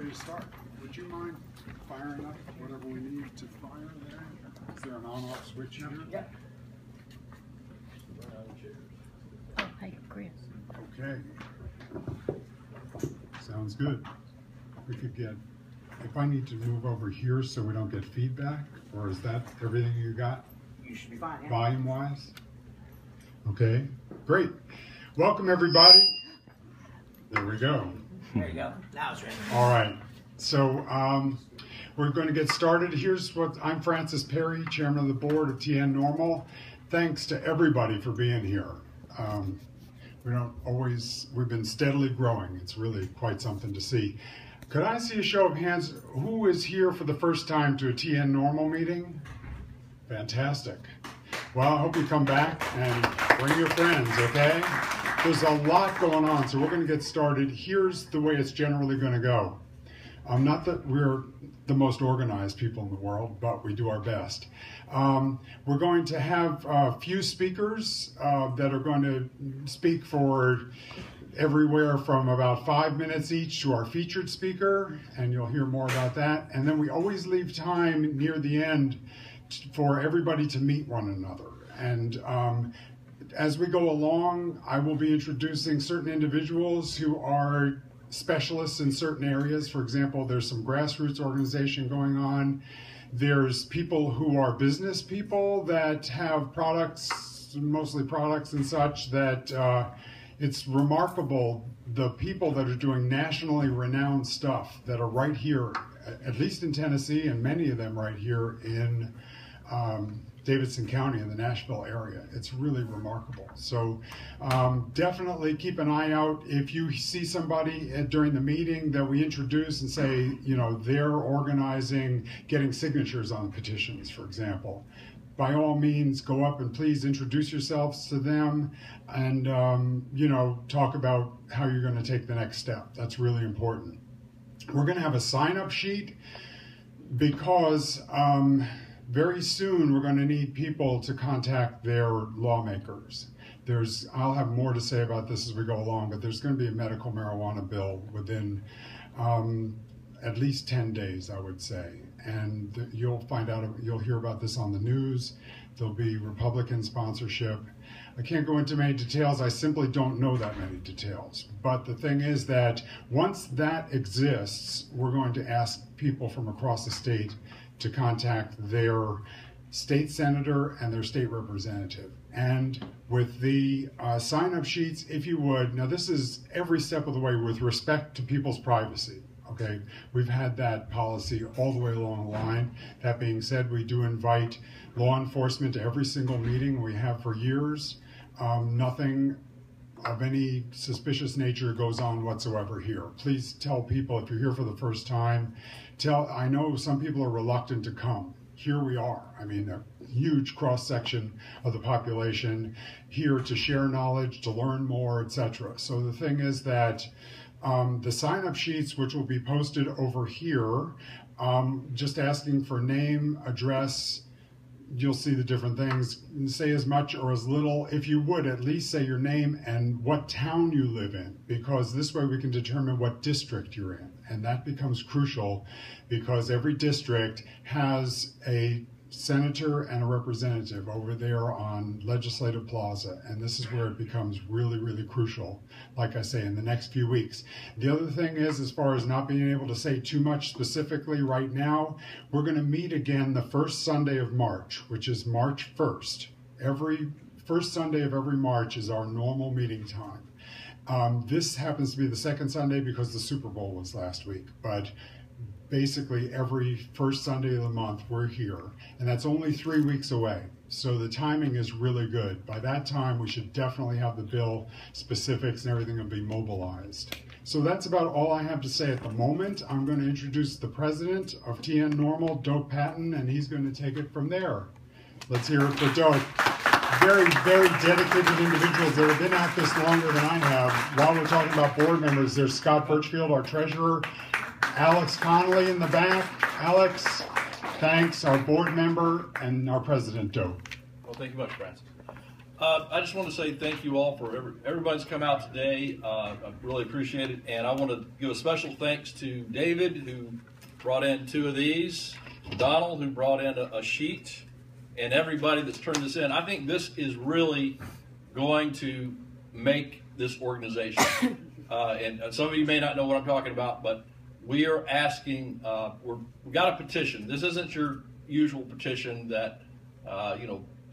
ready to start. Would you mind firing up whatever we need to fire there? Is there an on-off switch here? Yeah. Oh, hey, Chris. Okay. Sounds good. We could get, if I need to move over here so we don't get feedback, or is that everything you got? You should be fine. Yeah. Volume-wise? Okay, great. Welcome, everybody. There we go. There you go. Now it's ready. All right. So we're going to get started. Here's what I'm Francis Perry, Chairman of the Board of TN Norml. Thanks to everybody for being here. We've been steadily growing. It's really quite something to see. Could I see a show of hands? Who is here for the first time to a TN Norml meeting? Fantastic. Well, I hope you come back and bring your friends, okay? There's a lot going on, so we're going to get started. Here's the way it's generally going to go. Not that we're the most organized people in the world, but we do our best. We're going to have a few speakers that are going to speak for everywhere from about 5 minutes each to our featured speaker, and you'll hear more about that. And then we always leave time near the end for everybody to meet one another. And as we go along, I will be introducing certain individuals who are specialists in certain areas. For example, there's some grassroots organization going on. There's people who are business people that have products, mostly products and such, that it's remarkable the people that are doing nationally renowned stuff that are right here, at least in Tennessee, and many of them right here in Davidson County in the Nashville area. It's really remarkable. So definitely keep an eye out. If you see somebody during the meeting that we introduce and say, you know, they're organizing, getting signatures on petitions, for example, by all means, go up and please introduce yourselves to them and, you know, talk about how you're going to take the next step. That's really important. We're going to have a sign-up sheet because very soon we're going to need people to contact their lawmakers. I'll have more to say about this as we go along, but there's going to be a medical marijuana bill within at least 10 days, I would say. And you'll hear about this on the news. There'll be Republican sponsorship. I can't go into many details. I simply don't know that many details. But the thing is that once that exists, we're going to ask people from across the state to contact their state senator and their state representative. And with the sign-up sheets, if you would, now this is every step of the way with respect to people's privacy. Okay, we've had that policy all the way along the line. That being said, we do invite law enforcement to every single meeting we have for years. Nothing of any suspicious nature goes on whatsoever here. Please tell people if you're here for the first time, I know some people are reluctant to come. Here we are. I mean, a huge cross-section of the population here to share knowledge, to learn more, etc. So the thing is that the sign-up sheets, which will be posted over here, just asking for name, address, you'll see the different things. Say as much or as little. If you would, at least say your name and what town you live in, because this way we can determine what district you're in. And that becomes crucial because every district has a senator and a representative over there on Legislative Plaza, and this is where it becomes really, really crucial, like I say, in the next few weeks. The other thing is, as far as not being able to say too much specifically right now, we're going to meet again the first Sunday of March, which is March 1st. Every first Sunday of every March is our normal meeting time. This happens to be the second Sunday because the Super Bowl was last week, but basically every first Sunday of the month we're here, and that's only 3 weeks away. So the timing is really good. By that time we should definitely have the bill specifics and everything will be mobilized. So that's about all I have to say at the moment. I'm going to introduce the president of TN Norml, Doak Patton, and he's going to take it from there. Let's hear it for Doak. Very, very dedicated individuals that have been at this longer than I have. While we're talking about board members, there's Scott Birchfield, our treasurer, Alex Connolly in the back. Alex, thanks, our board member, and our president, Doak. Well, thank you much, Francis. I just want to say thank you all for everybody's come out today. I really appreciate it, and I want to give a special thanks to David, who brought in 2 of these, Donald, who brought in a sheet, and everybody that's turned this in. I think this is really going to make this organization. And some of you may not know what I'm talking about, but we are asking, we've got a petition. This isn't your usual petition that,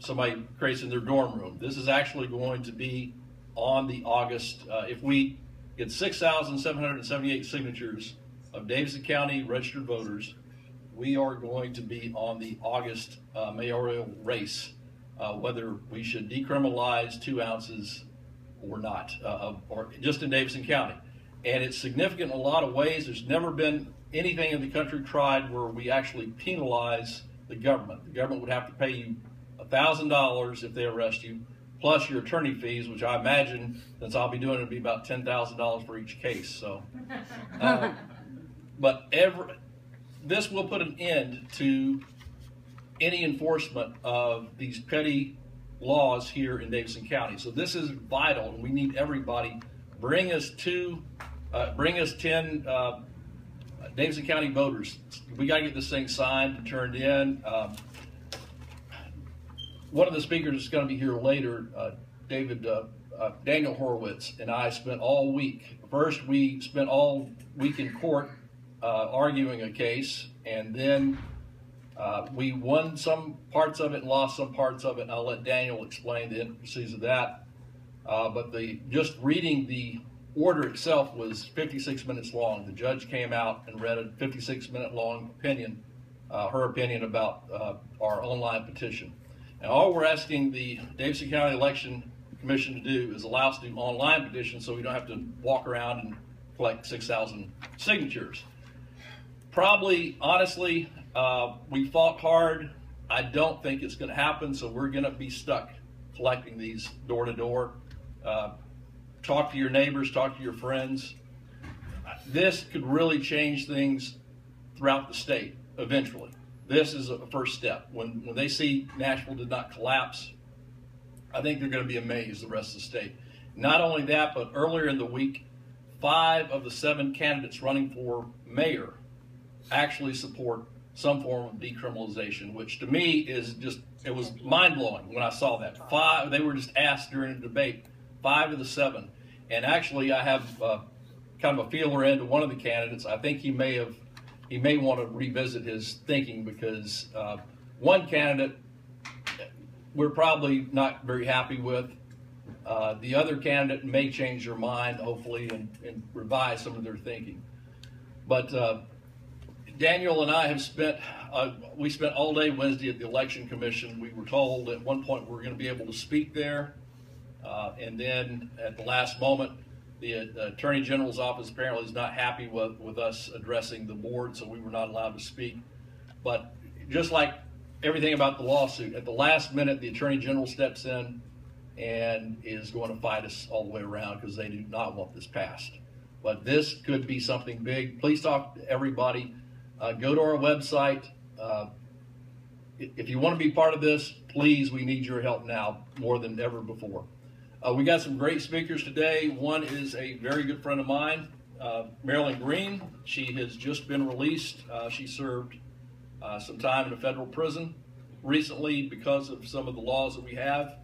somebody creates in their dorm room. This is actually going to be on the August, if we get 6,778 signatures of Davidson County registered voters, we are going to be on the August mayoral race, whether we should decriminalize 2 ounces or not, or just in Davidson County. And it's significant in a lot of ways. There's never been anything in the country tried where we actually penalize the government. The government would have to pay you $1,000 if they arrest you, plus your attorney fees, which I imagine, since I'll be doing it, it'll be about $10,000 for each case. So, but this will put an end to any enforcement of these petty laws here in Davidson County. So this is vital, and we need everybody. Bring us 10 Davidson County voters. We got to get this thing signed and turned in. One of the speakers is going to be here later, Daniel Horowitz, and I spent all week. First, we spent all week in court arguing a case, and then we won some parts of it and lost some parts of it, and I'll let Daniel explain the intricacies of that. But just reading the order itself was 56 minutes long. The judge came out and read a 56-minute long opinion, her opinion about our online petition. And all we're asking the Davidson County Election Commission to do is allow us to do online petitions so we don't have to walk around and collect 6,000 signatures. Probably, honestly, we fought hard. I don't think it's going to happen, so we're going to be stuck collecting these door to door. Talk to your neighbors, talk to your friends. This could really change things throughout the state eventually. This is a first step. When they see Nashville did not collapse, I think they're going to be amazed, the rest of the state. Not only that, but earlier in the week, 5 of the 7 candidates running for mayor actually support some form of decriminalization, which to me is just, it was mind-blowing when I saw that. 5, they were just asked during the debate, 5 of the 7. And actually I have kind of a feeler into one of the candidates. I think he may want to revisit his thinking, because one candidate we're probably not very happy with. The other candidate may change their mind, hopefully, and revise some of their thinking. But Daniel and I have spent, we spent all day Wednesday at the Election Commission. We were told at one point we were going to be able to speak there. And then at the last moment, the Attorney General's office apparently is not happy with us addressing the board, so we were not allowed to speak. But just like everything about the lawsuit, at the last minute, the Attorney General steps in and is going to fight us all the way around because they do not want this passed. But this could be something big. Please talk to everybody. Go to our website. If you want to be part of this, please, we need your help now more than ever before. We got some great speakers today. One is a very good friend of mine, Marilyn Green. She has just been released. She served some time in a federal prison recently because of some of the laws that we have.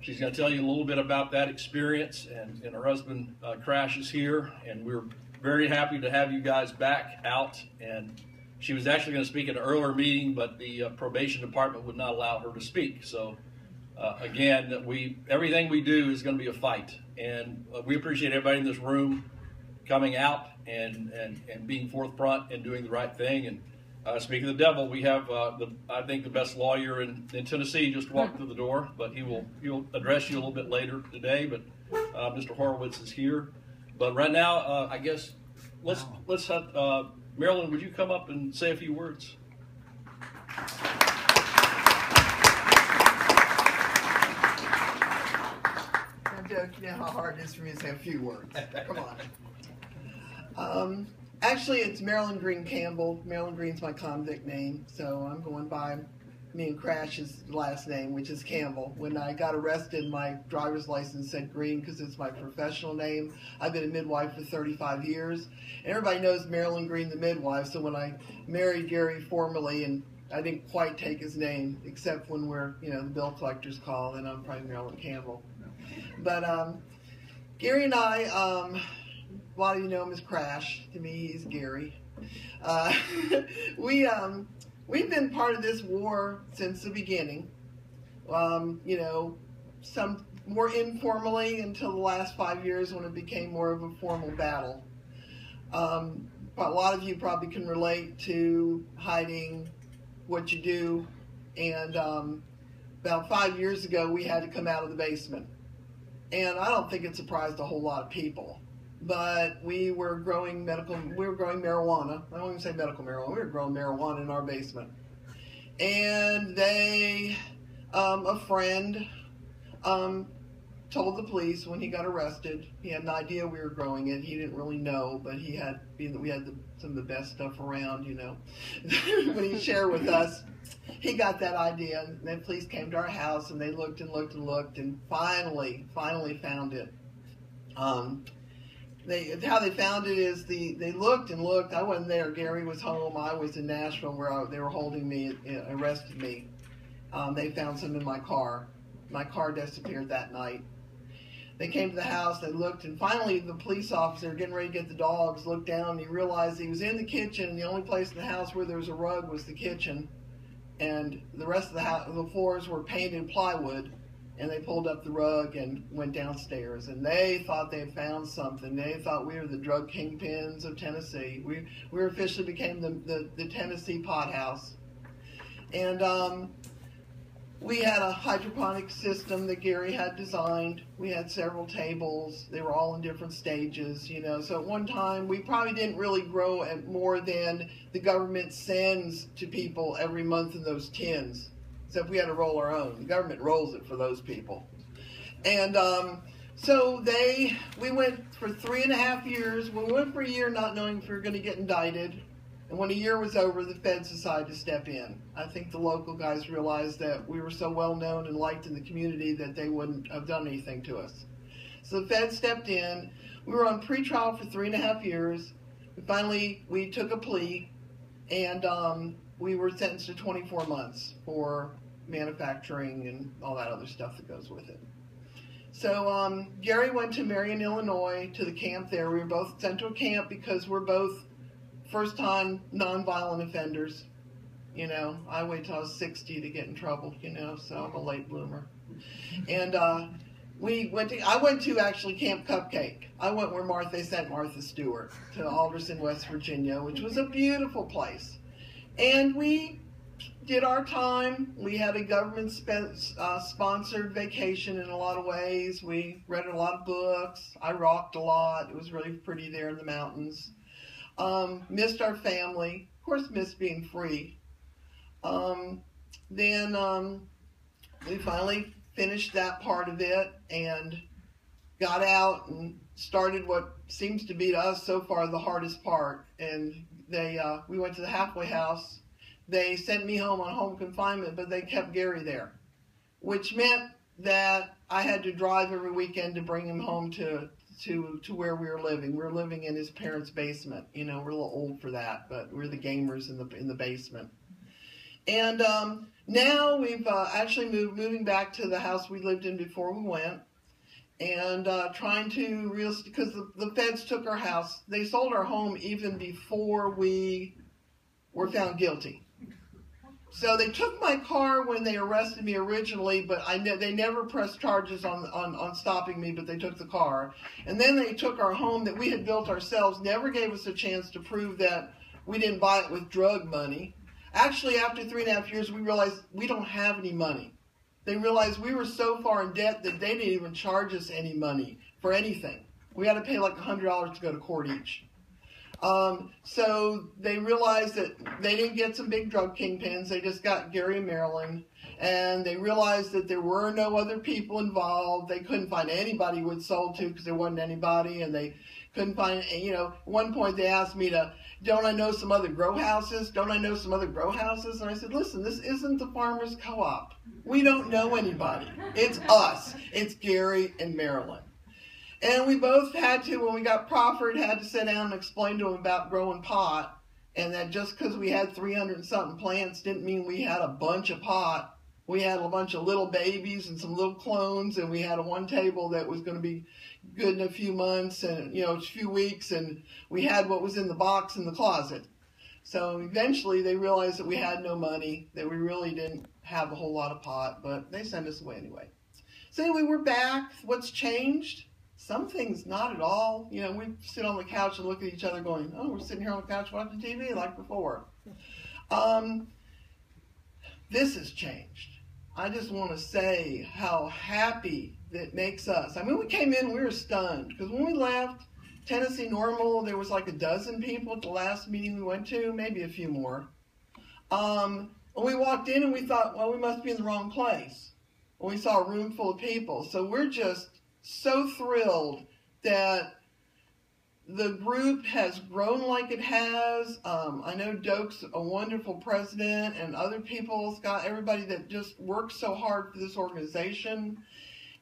She's going to tell you a little bit about that experience, and her husband Crash is here, and we're very happy to have you guys back out. And she was actually going to speak at an earlier meeting, but the probation department would not allow her to speak. So again, everything we do is going to be a fight, and we appreciate everybody in this room coming out and being forthfront and doing the right thing. And speaking of the devil, we have I think the best lawyer in Tennessee just walked through the door, but he'll address you a little bit later today. But Mr. Horowitz is here. But right now, I guess let's have Marilyn. Would you come up and say a few words? Joke, you know how hard it is for me to say a few words. Come on. Actually, it's Marilyn Green Campbell. Marilyn Green's my convict name, so I'm going by me and Crash's last name, which is Campbell. When I got arrested, my driver's license said Green because it's my professional name. I've been a midwife for 35 years. And everybody knows Marilyn Green, the midwife, so when I married Gary formally, and I didn't quite take his name, except when we're, the bill collectors call, then I'm probably Marilyn Campbell. But Gary and I, a lot of you know him as Crash. To me, he's Gary. We've been part of this war since the beginning. Some more informally until the last 5 years when it became more of a formal battle. A lot of you probably can relate to hiding what you do, and about 5 years ago we had to come out of the basement. And I don't think it surprised a whole lot of people. But we were growing marijuana. I don't even say medical marijuana. We were growing marijuana in our basement. And a friend told the police when he got arrested. He had an idea we were growing it. He didn't really know, but we had some of the best stuff around, when he shared with us. He got that idea, and then police came to our house, and they looked and looked and looked, and finally found it. How they found it is they looked and looked. I wasn't there. Gary was home. I was in Nashville where they were holding me, arrested me. They found some in my car. My car disappeared that night. They came to the house, they looked, and finally the police officer, getting ready to get the dogs, looked down and he realized he was in the kitchen, and the only place in the house where there was a rug was the kitchen, and the rest of the house, the floors were painted plywood. And they pulled up the rug and went downstairs, and they thought they had found something. They thought we were the drug kingpins of Tennessee. We officially became the Tennessee pot house. And we had a hydroponic system that Gary had designed. We had several tables. They were all in different stages, So at one time, we probably didn't really grow at more than the government sends to people every month in those tins. Except we had to roll our own. The government rolls it for those people. And so we went for 3.5 years. We went for a year not knowing if we were going to get indicted. And when a year was over, the feds decided to step in. I think the local guys realized that we were so well known and liked in the community that they wouldn't have done anything to us. So the feds stepped in. We were on pretrial for 3.5 years. We took a plea, and we were sentenced to 24 months for manufacturing and all that other stuff that goes with it. So Gary went to Marion, Illinois, to the camp there. We were both sent to a camp because we're both first-time nonviolent offenders. I waited till I was 60 to get in trouble, so I'm a late bloomer. And I went to actually Camp Cupcake. I went where they sent Martha Stewart, to Alderson, West Virginia, which was a beautiful place. And we did our time. We had a government-sponsored vacation in a lot of ways. We read a lot of books. I rocked a lot. It was really pretty there in the mountains. Missed our family. Of course, missed being free. Then we finally finished that part of it and got out and started what seems to be to us so far the hardest part. And we went to the halfway house. They sent me home on home confinement, but they kept Gary there, which meant that I had to drive every weekend to bring him home to where we were living. We were living in his parents' basement. We're a little old for that, but we're the gamers in the basement. And now we've actually moving back to the house we lived in before we went, and trying to because the feds took our house. They sold our home even before we were found guilty. So they took my car when they arrested me originally, but they never pressed charges on stopping me, but they took the car. And then they took our home that we had built ourselves, never gave us a chance to prove that we didn't buy it with drug money. Actually, after 3.5 years, we realized we don't have any money. They realized we were so far in debt that they didn't even charge us any money for anything. We had to pay like $100 to go to court each. So they realized that they didn't get some big drug kingpins. They just got Gary and Marilyn. And they realized that there were no other people involved. They couldn't find anybody who had sold to because there wasn't anybody. And they Couldn't find, at one point they asked me don't I know some other grow houses? Don't I know some other grow houses? And I said, listen, this isn't the Farmers Co-op. We don't know anybody. It's us. It's Gary and Marilyn. And we both had to, when we got proffered, had to sit down and explain to them about growing pot, and that just because we had 300 and something plants didn't mean we had a bunch of pot. We had a bunch of little babies and some little clones, and we had one table that was going to be good in a few months and, a few weeks, and we had what was in the box in the closet. So eventually they realized that we had no money, that we really didn't have a whole lot of pot, but they sent us away anyway. So anyway, we're back. What's changed? Some things not at all. We sit on the couch and look at each other going, oh, we're sitting here on the couch watching TV like before. This has changed. I just want to say how happy that makes us. I mean, we came in, we were stunned, because when we left Tennessee Norml, there was like a dozen people at the last meeting we went to, maybe a few more. When we walked in and we thought, well, we must be in the wrong place. When we saw a room full of people. So we're just so thrilled that the group has grown like it has. I know Doak's a wonderful president, and other people, Scott, everybody that just works so hard for this organization.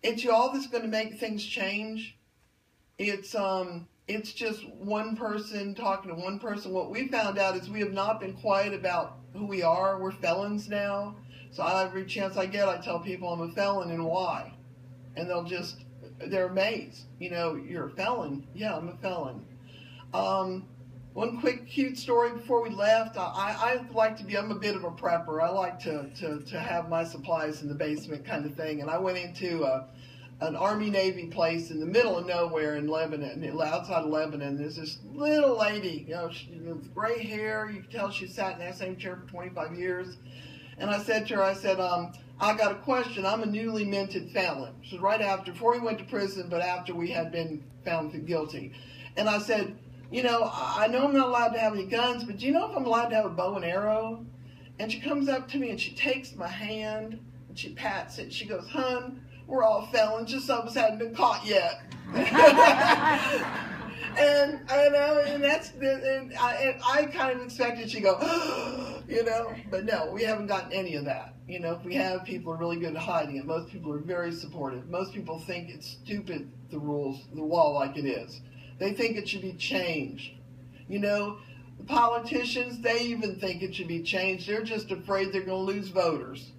It's y'all that's going to make things change. It's just one person talking to one person. What we found out is we have not been quiet about who we are. We're felons now. So every chance I get, I tell people I'm a felon and why. And they're amazed. You're a felon? Yeah, I'm a felon. One quick cute story before we left. I'm a bit of a prepper. I like to have my supplies in the basement kind of thing. And I went into an Army-Navy place in the middle of nowhere in Lebanon, outside of Lebanon. There's this little lady, with gray hair. You can tell she sat in that same chair for 25 years. And I said to her, I got a question. I'm a newly minted felon. This was right before we went to prison, but after we had been found guilty. And I said, I know I'm not allowed to have any guns, but do you know if I'm allowed to have a bow and arrow? And she comes up to me and she takes my hand and she pats it. She goes, hon, we're all felons, just some of us hadn't been caught yet. And I kind of expected she'd go, but no, we haven't gotten any of that. If we have, people are really good at hiding it. Most people are very supportive. Most people think it's stupid, the law like it is. They think it should be changed. The politicians, they even think it should be changed. They're just afraid they're going to lose voters.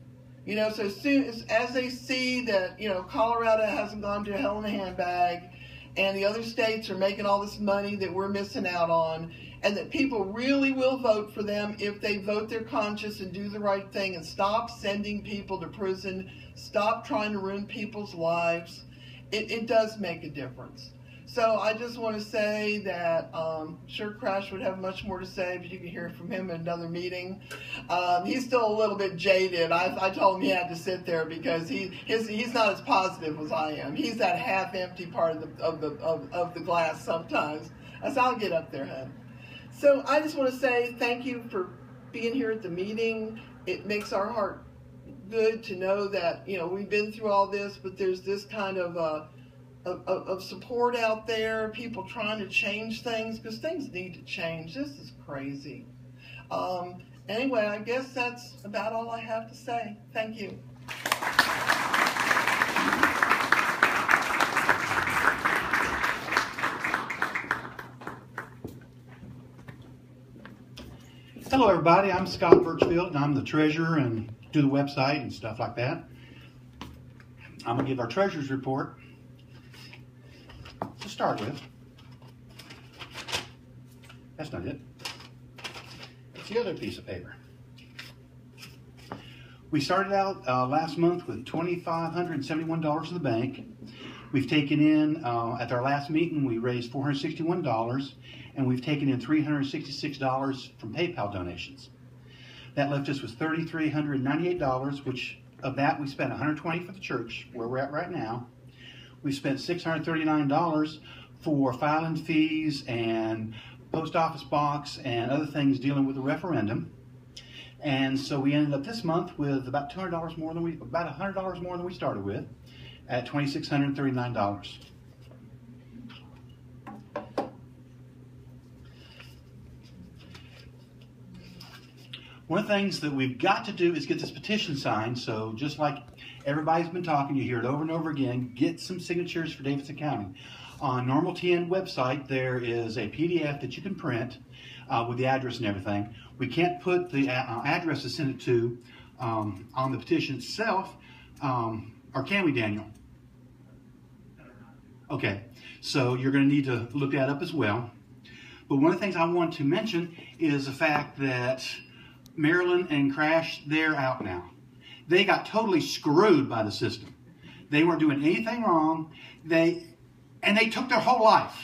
So as soon as they see that, Colorado hasn't gone to hell in a handbag, and the other states are making all this money that we're missing out on, and that people really will vote for them if they vote their conscience and do the right thing and stop sending people to prison, stop trying to ruin people's lives, it does make a difference. So I just want to say that sure Crash would have much more to say, but you can hear from him in another meeting. He's still a little bit jaded. I told him he had to sit there because he's not as positive as I am. He's that half-empty part of the glass sometimes. I said, I'll get up there, hon. So I just want to say thank you for being here at the meeting. It makes our heart good to know that we've been through all this, but there's this kind of support out there, people trying to change things, because things need to change. This is crazy. Anyway, I guess that's about all I have to say. Thank you. Hello everybody, I'm Scott Birchfield and I'm the treasurer and do the website and stuff like that. I'm going to give our treasurer's report to start with. That's not it. It's the other piece of paper. We started out last month with $2,571 in the bank. We've taken in, at our last meeting, we raised $461, and we've taken in $366 from PayPal donations. That left us with $3,398, which of that we spent $120 for the church, where we're at right now. We spent $639 for filing fees and post office box and other things dealing with the referendum. And so we ended up this month with about $100 more than we started with, at $2,639. One of the things that we've got to do is get this petition signed. So just like everybody's been talking, you hear it over and over again, get some signatures for Davidson County. On Norml TN website, there is a PDF that you can print with the address and everything. We can't put the address to send it to on the petition itself, or can we, Daniel? Okay, so you're going to need to look that up as well. But one of the things I want to mention is the fact that Maryland and Crash, they're out now. They got totally screwed by the system. They weren't doing anything wrong. They took their whole life.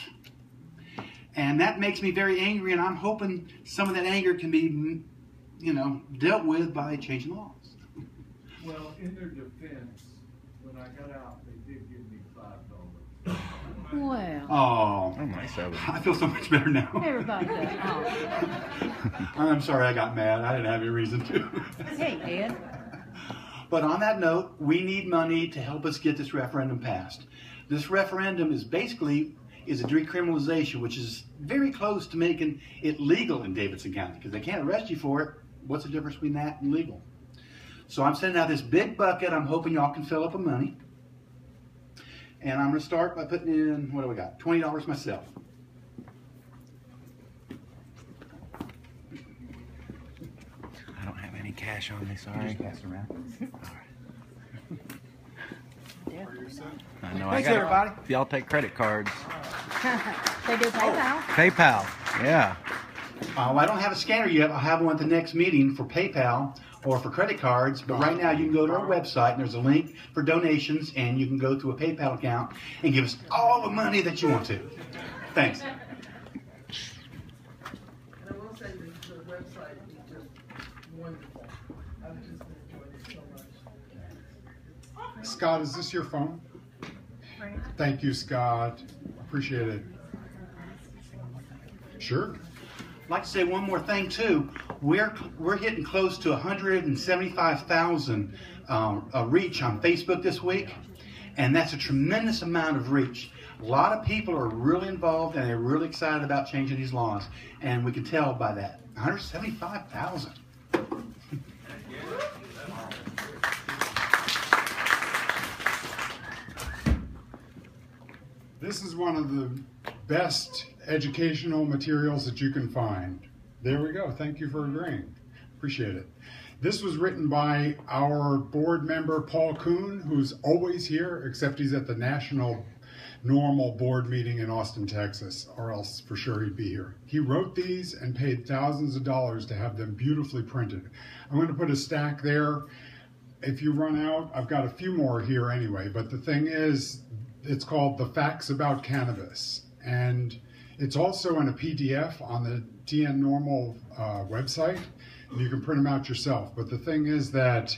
And that makes me very angry, and I'm hoping some of that anger can be, dealt with by changing the laws. Well, in their defense, when I got out, they did give me $5. Well, Oh, I feel so much better now. everybody does. Oh. I'm sorry I got mad. I didn't have any reason to. Hey, Ed. But on that note, we need money to help us get this referendum passed. This referendum is basically a decriminalization, which is very close to making it legal in Davidson County, because they can't arrest you for it. What's the difference between that and legal? So I'm sending out this big bucket. I'm hoping y'all can fill up with money. And I'm going to start by putting in, what do we got? $20 myself. I don't have any cash on me, sorry. Just pass it around. I know. Thanks, I got everybody. If y'all take credit cards. They do PayPal. PayPal, yeah. Well, I don't have a scanner yet. I'll have one at the next meeting for PayPal or for credit cards. But right now, you can go to our website, and there's a link for donations, and you can go to a PayPal account and give us all the money that you want to. Thanks. And I will say that the website is just wonderful. I've just been enjoying it so much. Scott, is this your phone? Thank you, Scott. Appreciate it. Sure. I'd like to say one more thing too. We're getting close to 175,000 reach on Facebook this week, and that's a tremendous amount of reach. A lot of people are really involved, and they're really excited about changing these laws, and we can tell by that. 175,000. This is one of the best educational materials that you can find. There we go. Thank you for agreeing. Appreciate it. This was written by our board member, Paul Kuhn, who's always here, except he's at the National Norml board meeting in Austin, Texas, or else for sure he'd be here. He wrote these and paid thousands of dollars to have them beautifully printed. I'm going to put a stack there. If you run out, I've got a few more here anyway, but the thing is, it's called The Facts About Cannabis, and it's also in a PDF on the TN Norml website, and you can print them out yourself. But the thing is that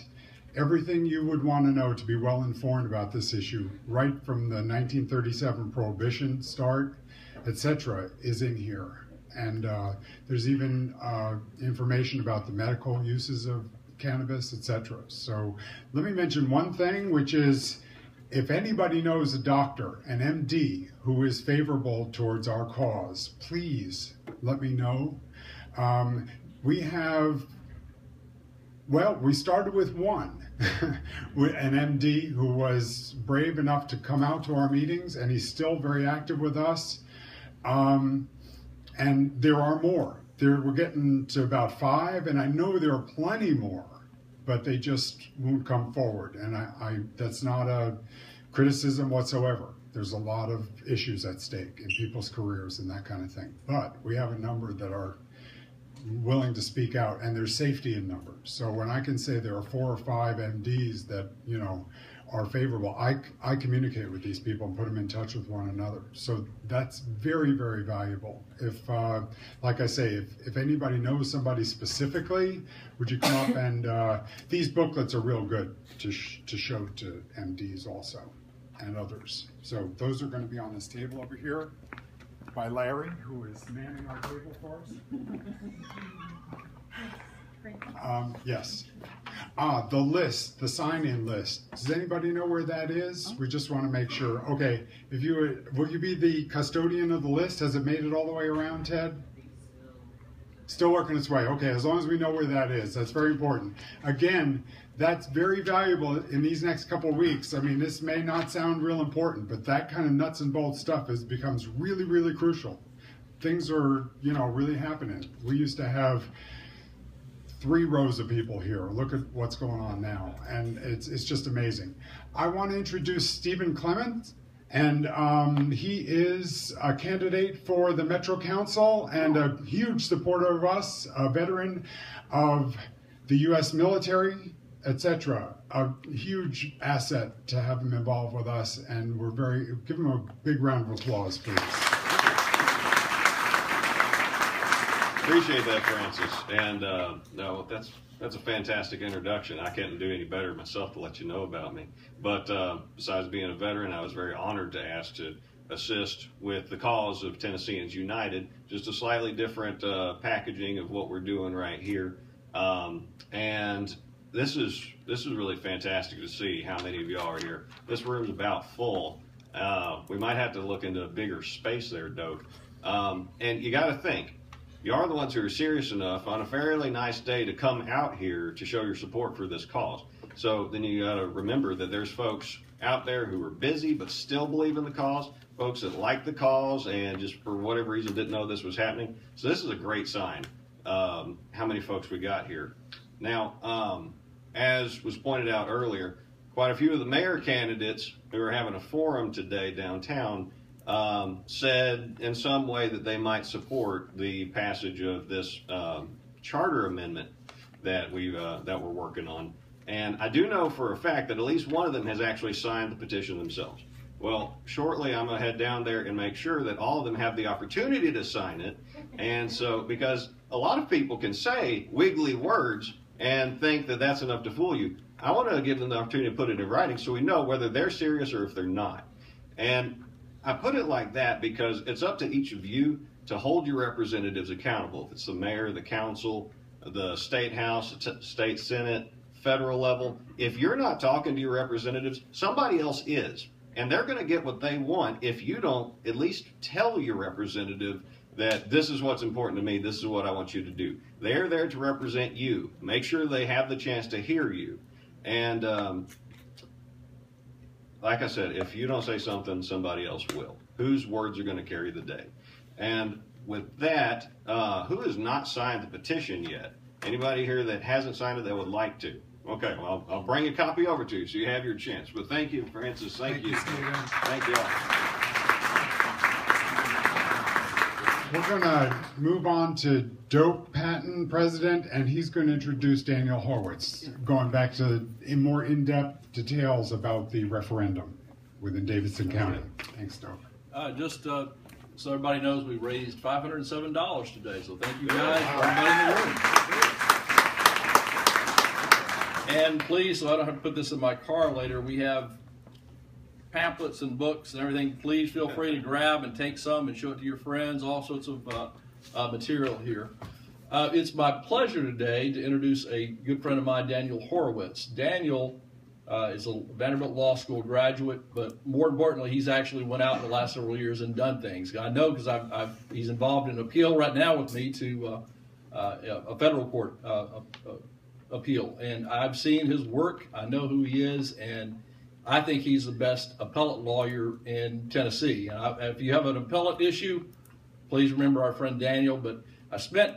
everything you would want to know to be well informed about this issue, right from the 1937 Prohibition start, etc., is in here. And there's even information about the medical uses of cannabis, etc. So let me mention one thing, which is, if anybody knows a doctor, an MD, who is favorable towards our cause, please let me know. We started with one, an MD who was brave enough to come out to our meetings, and he's still very active with us. And there are more. We're getting to about 5, and I know there are plenty more, but they just won't come forward. And that's not a criticism whatsoever. There's a lot of issues at stake in people's careers and that kind of thing. But we have a number that are willing to speak out, and there's safety in numbers. So when I can say there are 4 or 5 MDs that, are favorable, I communicate with these people and put them in touch with one another. So that's very, very valuable. If, like I say, if anybody knows somebody specifically, would you come up and, these booklets are real good to show to MDs also and others. So those are going to be on this table over here by Larry, who is manning our table for us. Yes. The list, the sign-in list. Does anybody know where that is? We just want to make sure. Okay, will you be the custodian of the list? Has it made it all the way around, Ted? Still working its way. Okay, as long as we know where that is, that's very important. Again, that's very valuable in these next couple of weeks. I mean, this may not sound real important, but that kind of nuts and bolts stuff becomes really, really crucial. Things are, really happening. We used to have 3 rows of people here. Look at what's going on now, and it's just amazing. I want to introduce Stephen Clement. And he is a candidate for the Metro Council and a huge supporter of us, a veteran of the U.S. military, etc. A huge asset to have him involved with us, and give him a big round of applause, please. Appreciate that, Francis. And no, that's a fantastic introduction. I couldn't do any better myself to let you know about me. But besides being a veteran, I was very honored to ask to assist with the cause of Tennesseans United. Just a slightly different packaging of what we're doing right here. And this is really fantastic to see how many of y'all are here. This room's about full. We might have to look into a bigger space there, Doak. And you got to think. You are the ones who are serious enough on a fairly nice day to come out here to show your support for this cause. So then you got to remember that there's folks out there who are busy but still believe in the cause, folks that like the cause and just for whatever reason didn't know this was happening. So this is a great sign, how many folks we got here. Now, as was pointed out earlier, quite a few of the mayor candidates who are having a forum today downtown said in some way that they might support the passage of this charter amendment that we're working on. And I do know for a fact that at least one of them has actually signed the petition themselves. Well, shortly I'm going to head down there and make sure that all of them have the opportunity to sign it. And so, because a lot of people can say wiggly words and think that that's enough to fool you, I want to give them the opportunity to put it in writing so we know whether they're serious or if they're not. And I put it like that because it's up to each of you to hold your representatives accountable. If it's the mayor, the council, the state house, state senate, federal level, if you're not talking to your representatives, somebody else is. And they're going to get what they want if you don't at least tell your representative that this is what's important to me, this is what I want you to do. They're there to represent you. Make sure they have the chance to hear you. And like I said, if you don't say something, somebody else will. Whose words are going to carry the day? And with that, who has not signed the petition yet? Anybody here that hasn't signed it that would like to? Okay, well, I'll bring a copy over to you so you have your chance. But thank you, Francis. Thank you. Thank you all. We're going to move on to Doak Patton, President, and he's going to introduce Daniel Horowitz, going back to more in-depth details about the referendum within Davidson County. Thanks, Doak. Just so everybody knows, we raised $507 today, so thank you guys for everybody in the room. And please, so I don't have to put this in my car later, we have pamphlets and books and everything. Please feel free to grab and take some and show it to your friends, all sorts of material here. It's my pleasure today to introduce a good friend of mine, Daniel Horowitz. Daniel is a Vanderbilt Law School graduate, but more importantly, he's actually went out in the last several years and done things. I know because he's involved in an appeal right now with me to a federal court appeal. And I've seen his work. I know who he is, and I think he's the best appellate lawyer in Tennessee. If you have an appellate issue, please remember our friend Daniel. But I spent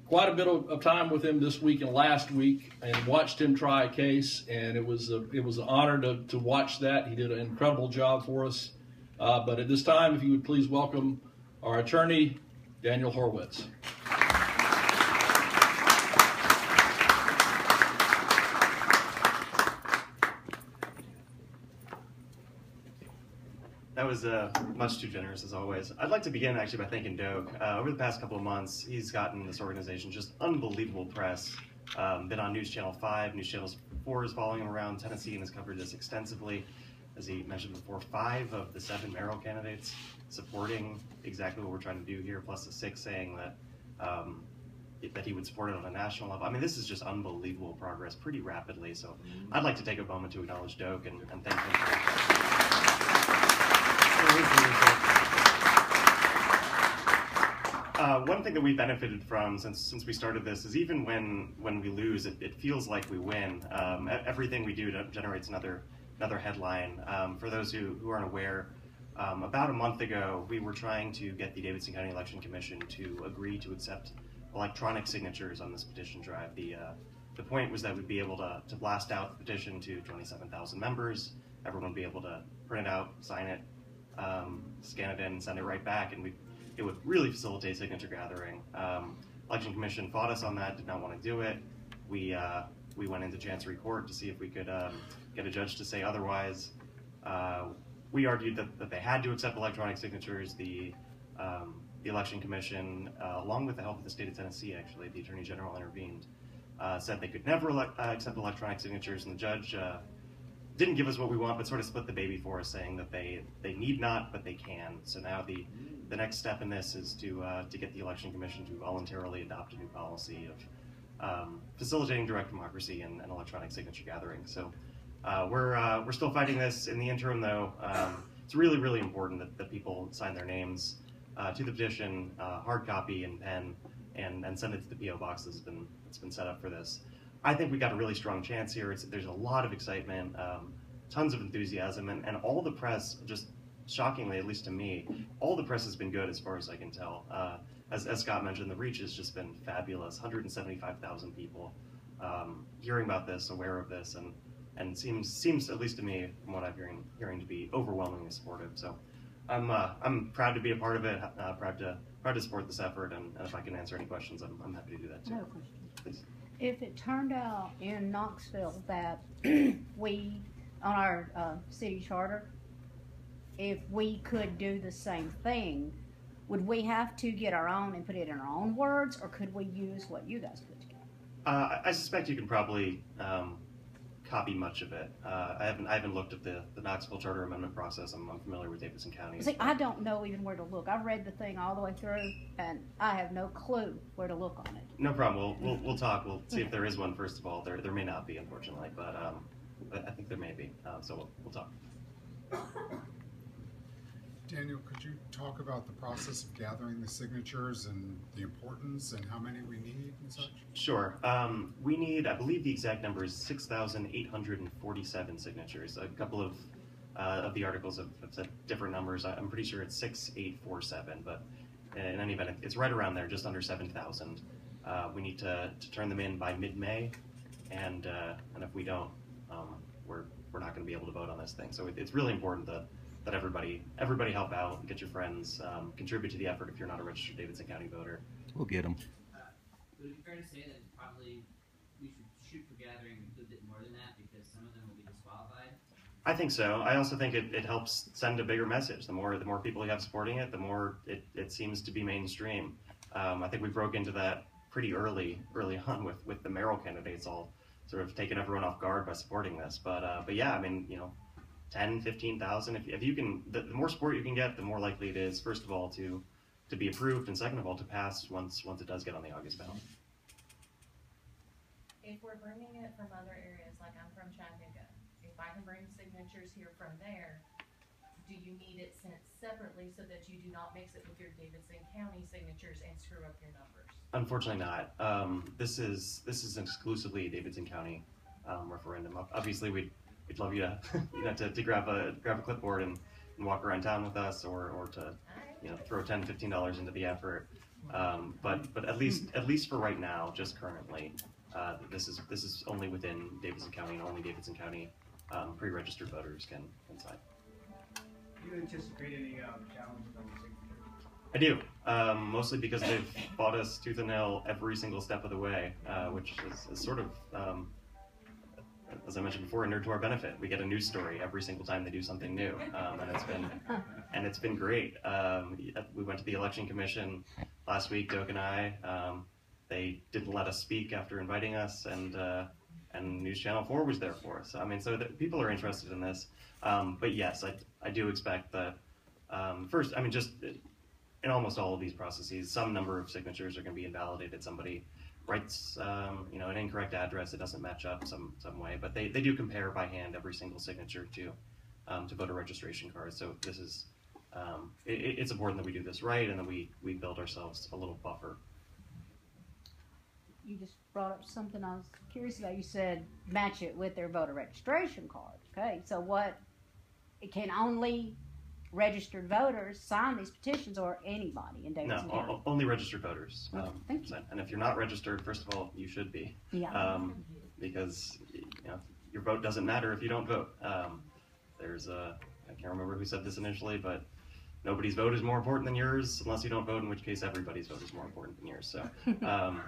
quite a bit of time with him this week and last week and watched him try a case, and it was an honor to watch that. He did an incredible job for us. But at this time, if you would please welcome our attorney, Daniel Horowitz. That was much too generous, as always. I'd like to begin, actually, by thanking Doak. Over the past couple of months, he's gotten this organization just unbelievable press. Been on News Channel 5, News Channel 4 is following him around Tennessee and has covered this extensively. As he mentioned before, 5 of the 7 mayoral candidates supporting exactly what we're trying to do here, plus the 6 saying that that he would support it on a national level. I mean, this is just unbelievable progress pretty rapidly. So I'd like to take a moment to acknowledge Doak and thank him for One thing that we benefited from since we started this is even when we lose, it feels like we win. Everything we do generates another headline. For those who aren't aware, about a month ago, we were trying to get the Davidson County Election Commission to agree to accept electronic signatures on this petition drive. The point was that we'd be able to blast out the petition to 27,000 members. Everyone would be able to print it out, sign it, scan it in, and send it right back, and it would really facilitate signature gathering. Election Commission fought us on that, did not want to do it. We went into Chancery Court to see if we could get a judge to say otherwise. We argued that they had to accept electronic signatures. The Election Commission, along with the help of the state of Tennessee, actually, the Attorney General intervened, said they could never accept electronic signatures, and the judge didn't give us what we want, but sort of split the baby for us, saying that they need not, but they can. So now the next step in this is to get the Election Commission to voluntarily adopt a new policy of facilitating direct democracy and electronic signature gathering. So we're still fighting this. In the interim, though, it's really, really important that people sign their names to the petition, hard copy and pen, and send it to the PO box that's been set up for this. I think we got a really strong chance here. There's a lot of excitement, tons of enthusiasm, and all the press, just shockingly, at least to me, all the press has been good as far as I can tell. As Scott mentioned, the reach has just been fabulous. 175,000 people hearing about this, aware of this, and seems at least to me, from what I'm hearing to be overwhelmingly supportive. So I'm proud to be a part of it. Proud to support this effort, and if I can answer any questions, I'm happy to do that too. I have a question. Please. If it turned out in Knoxville that we, on our city charter, if we could do the same thing, would we have to get our own and put it in our own words, or could we use what you guys put together? I suspect you can probably copy much of it. I haven't looked at the Knoxville Charter Amendment process. I'm familiar with Davidson County. See, I don't know even where to look. I read the thing all the way through, and I have no clue where to look on it. No problem. We'll talk. We'll see if there is one. First of all, there may not be, unfortunately, but I think there may be. So we'll talk. Daniel, could you talk about the process of gathering the signatures and the importance and how many we need and such? Sure. We need, I believe the exact number is 6,847 signatures. A couple of the articles have said different numbers. I'm pretty sure it's 6,847, but in any event, it's right around there, just under 7,000. We need to turn them in by mid-May, and if we don't, we're not going to be able to vote on this thing. So it's really important that everybody help out, get your friends, contribute to the effort if you're not a registered Davidson County voter. We'll get them. Would it be fair to say that probably we should shoot for gathering a bit more than that because some of them will be disqualified? I think so. I also think it helps send a bigger message. The more people you have supporting it, the more it seems to be mainstream. I think we broke into that pretty early on with the mayoral candidates all sort of taking everyone off guard by supporting this. But yeah, I mean, 10, 15,000. If you can, the more support you can get, the more likely it is, first of all, to be approved, and second of all, to pass once it does get on the August ballot. If we're bringing it from other areas, like I'm from Chattanooga, if I can bring signatures here from there, do you need it sent separately so that you do not mix it with your Davidson County signatures and screw up your numbers? Unfortunately not. This is exclusively a Davidson County referendum. Obviously, we'd love you to grab a clipboard and walk around town with us, or to throw $10, $15 into the effort. But at least for right now, just currently, this is only within Davidson County, and only Davidson County pre-registered voters can sign. Do you anticipate any challenges on the signature? I do, mostly because they've fought us tooth and nail every single step of the way, which is sort of, as I mentioned before, inure to our benefit. We get a news story every single time they do something new, and it's been great. We went to the Election Commission last week, Doak and I. They didn't let us speak after inviting us, and News Channel 4 was there for us. I mean, so people are interested in this. But yes, I do expect that, first, I mean, just in almost all of these processes, some number of signatures are going to be invalidated. Somebody writes, an incorrect address, it doesn't match up some way, but they do compare by hand every single signature to voter registration cards. So this is It's important that we do this right and that we build ourselves a little buffer. You just brought up something I was curious about. You said match it with their voter registration card. Okay, so what? It can only registered voters sign these petitions, or anybody in Davidson County? No, only registered voters. Okay, thank you. And if you're not registered, first of all, you should be. Yeah. Because your vote doesn't matter if you don't vote. There's I can't remember who said this initially, but nobody's vote is more important than yours unless you don't vote, in which case everybody's vote is more important than yours. So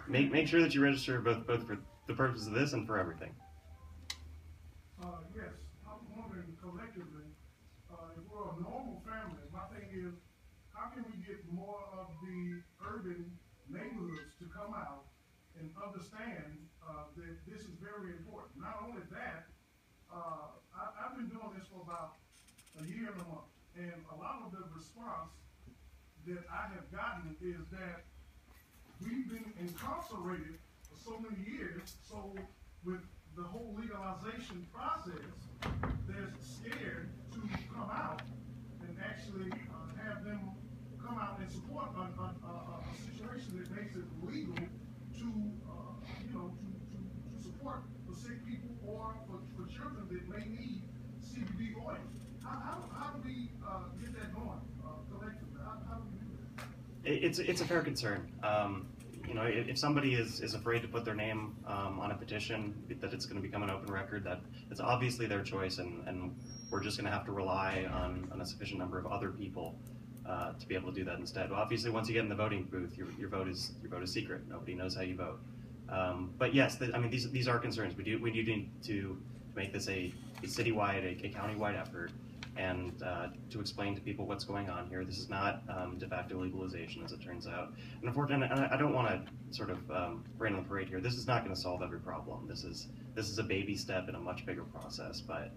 make sure that you register both for the purpose of this and for everything. Yes, I'm wondering collectively, if we're a normal family, my thing is, how can we get more of the urban neighborhoods to come out and understand that this is very important? Not only that, I've been doing this for about a year and a month, and a lot of the response that I have gotten is that we've been incarcerated for so many years, so with the whole legalization process, they're scared to come out and actually have them come out and support a situation that makes it legal to, to support for sick people or for children that may need CBD oil. How do we get that going collectively? How do we do that? It's a fair concern. If somebody is afraid to put their name on a petition, that it's going to become an open record, that it's obviously their choice, and we're just going to have to rely on a sufficient number of other people to be able to do that instead. Well, obviously, once you get in the voting booth, your vote is secret. Nobody knows how you vote. But yes, these are concerns. We do need to make this a citywide, a countywide effort, and to explain to people what's going on here. This is not de facto legalization, as it turns out. And unfortunately, I don't want to sort of rain on the parade here. This is not going to solve every problem. This is a baby step in a much bigger process. But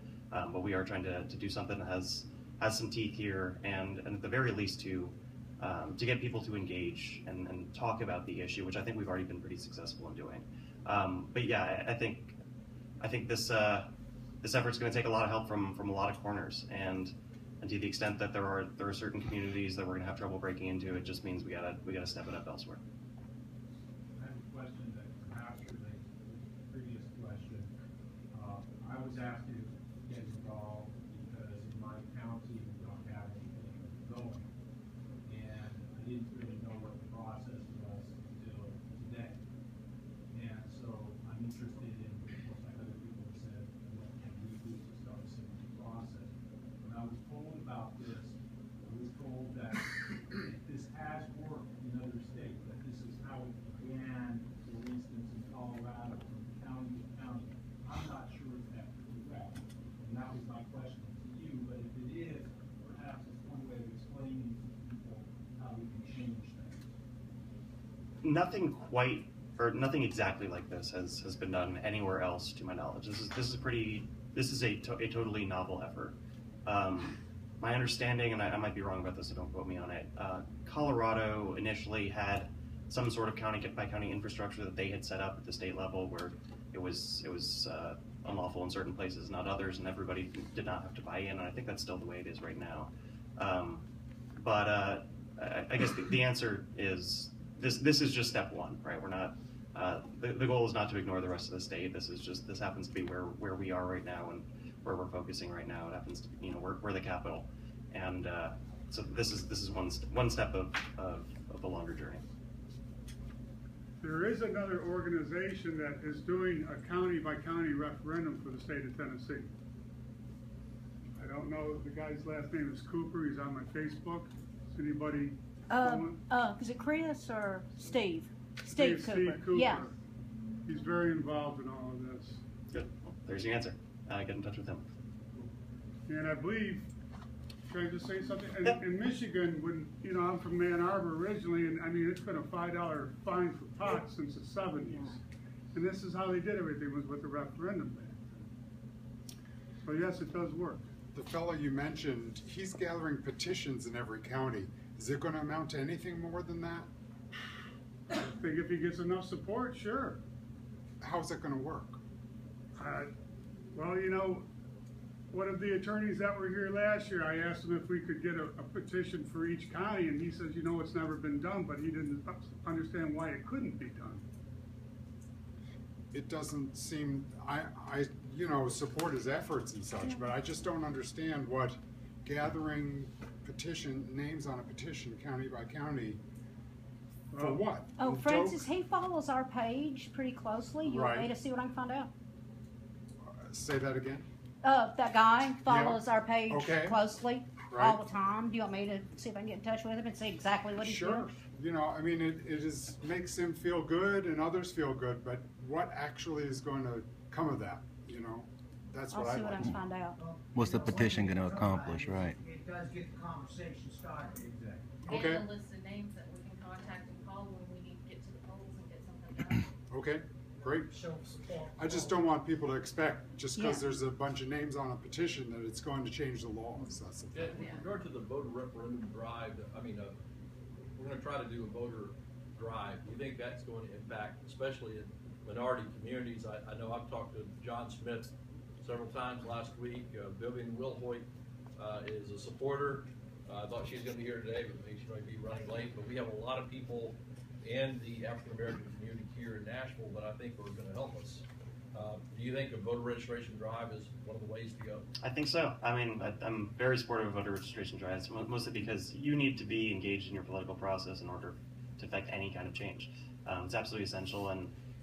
we are trying to do something that has some teeth here, and at the very least to get people to engage and talk about the issue, which I think we've already been pretty successful in doing. But yeah, I think this effort's going to take a lot of help from a lot of corners, and to the extent that there are certain communities that we're going to have trouble breaking into, it just means we gotta step it up elsewhere. I have a question that perhaps relates to the previous question. I was asked to get involved because in my county we don't have anything going, and I didn't really know what the process was until today. And so I'm interested in, of course, like other people have said, what can we do to start a similar process? When I was told about this, I was told that this has worked in other states, that this is how it began, for instance, in Colorado, from county to county. I'm not sure if that's correct, and that was my question to you, but if it is, perhaps it's one way of explaining to people how we can change things. Nothing exactly like this has been done anywhere else, to my knowledge. This is a totally novel effort. My understanding, and I might be wrong about this, so don't quote me on it. Colorado initially had some sort of county by county infrastructure that they had set up at the state level, where it was unlawful in certain places, not others, and everybody did not have to buy in. And I think that's still the way it is right now. But I guess the answer is this is just step one, right? We're not. The goal is not to ignore the rest of the state. This happens to be where we are right now and where we're focusing right now. It happens to be, we're the capital, and so this is one step of a longer journey. There is another organization that is doing a county by county referendum for the state of Tennessee. I don't know, the guy's last name is Cooper. He's on my Facebook. Is anybody? Is it Chris or Steve? Steve Cooper. Steve Cooper. Yeah. He's very involved in all of this. Good. Well, there's your answer. Get in touch with him. And I believe, can I just say something? In Michigan, when, I'm from Ann Arbor originally, and it's been a $5 fine for pot since the 70s. And this is how they did everything, was with the referendum back. So yes, it does work. The fellow you mentioned, he's gathering petitions in every county. Is it going to amount to anything more than that? I think if he gets enough support, sure. How's it going to work? Well, one of the attorneys that were here last year, I asked him if we could get a petition for each county, and he says, you know, it's never been done, but he didn't understand why it couldn't be done. It doesn't seem, I you know, support his efforts and such, but I just don't understand what gathering names on a petition county by county for what? Oh, Francis, he follows our page pretty closely. You want me to see what I can find out? Say that again? That guy follows our page closely all the time. Do you want me to see if I can get in touch with him and see exactly what he's doing? Sure. You know, I mean, it makes him feel good and others feel good, but what actually is going to come of that? You know, that's what I'd like to I'll see what I can find out. What's the petition going to accomplish, right? It does get the conversation started. And a list of names that we can contact and call when we need to get to the polls and get something done. Okay, great. I just don't want people to expect, just because there's a bunch of names on a petition, that it's going to change the laws. That's the thing. With regard to the voter referendum drive, I mean, we're going to try to do a voter drive. Do you think that's going to impact, especially in minority communities? I know I've talked to John Smith several times last week. Vivian Wilhoit is a supporter. I thought she was going to be here today, but maybe she might be running late. But we have a lot of people in the African American community here in Nashville that I think are going to help us. Do you think a voter registration drive is one of the ways to go? I think so. I mean, I'm very supportive of voter registration drives, mostly because you need to be engaged in your political process in order to affect any kind of change. It's absolutely essential,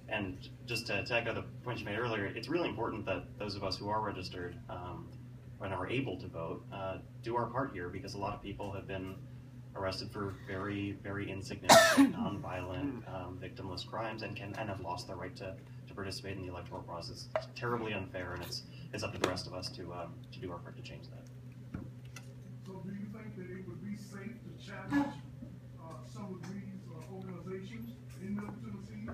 and just to echo the point you made earlier, it's really important that those of us who are registered and are able to vote do our part here, because a lot of people have been arrested for very, very insignificant, non-violent, victimless crimes and have lost their right to participate in the electoral process. It's terribly unfair, and it's up to the rest of us to do our part to change that. So do you think that it would be safe to challenge some of these organizations in Middle Tennessee,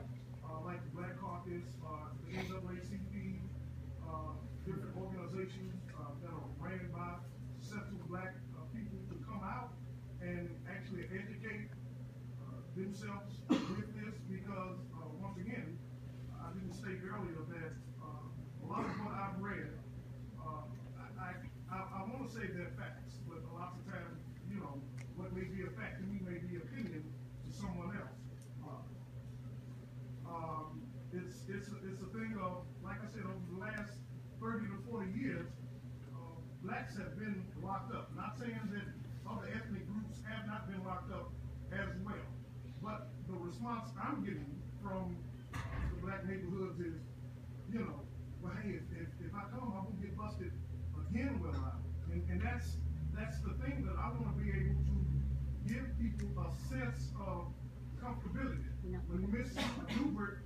like the Black Caucus, the NAACP, different organizations that are ran by successful black people, to come out and actually educate themselves with this? Because once again, I didn't state earlier that a lot of what I've read, I want to say they're facts, but a lot of times, you know, what may be a fact to me may be opinion to someone else. It's a thing of, like I said, over the last 30 to 40 years, blacks have been locked up. Not saying that other ethnic groups have not been locked up as well, but the response I'm getting from the black neighborhoods is, you know, well, hey, if I come, I'm gonna get busted again, will I? And that's the thing that I want to be able to give people a sense of comfortability. When Miss Hubert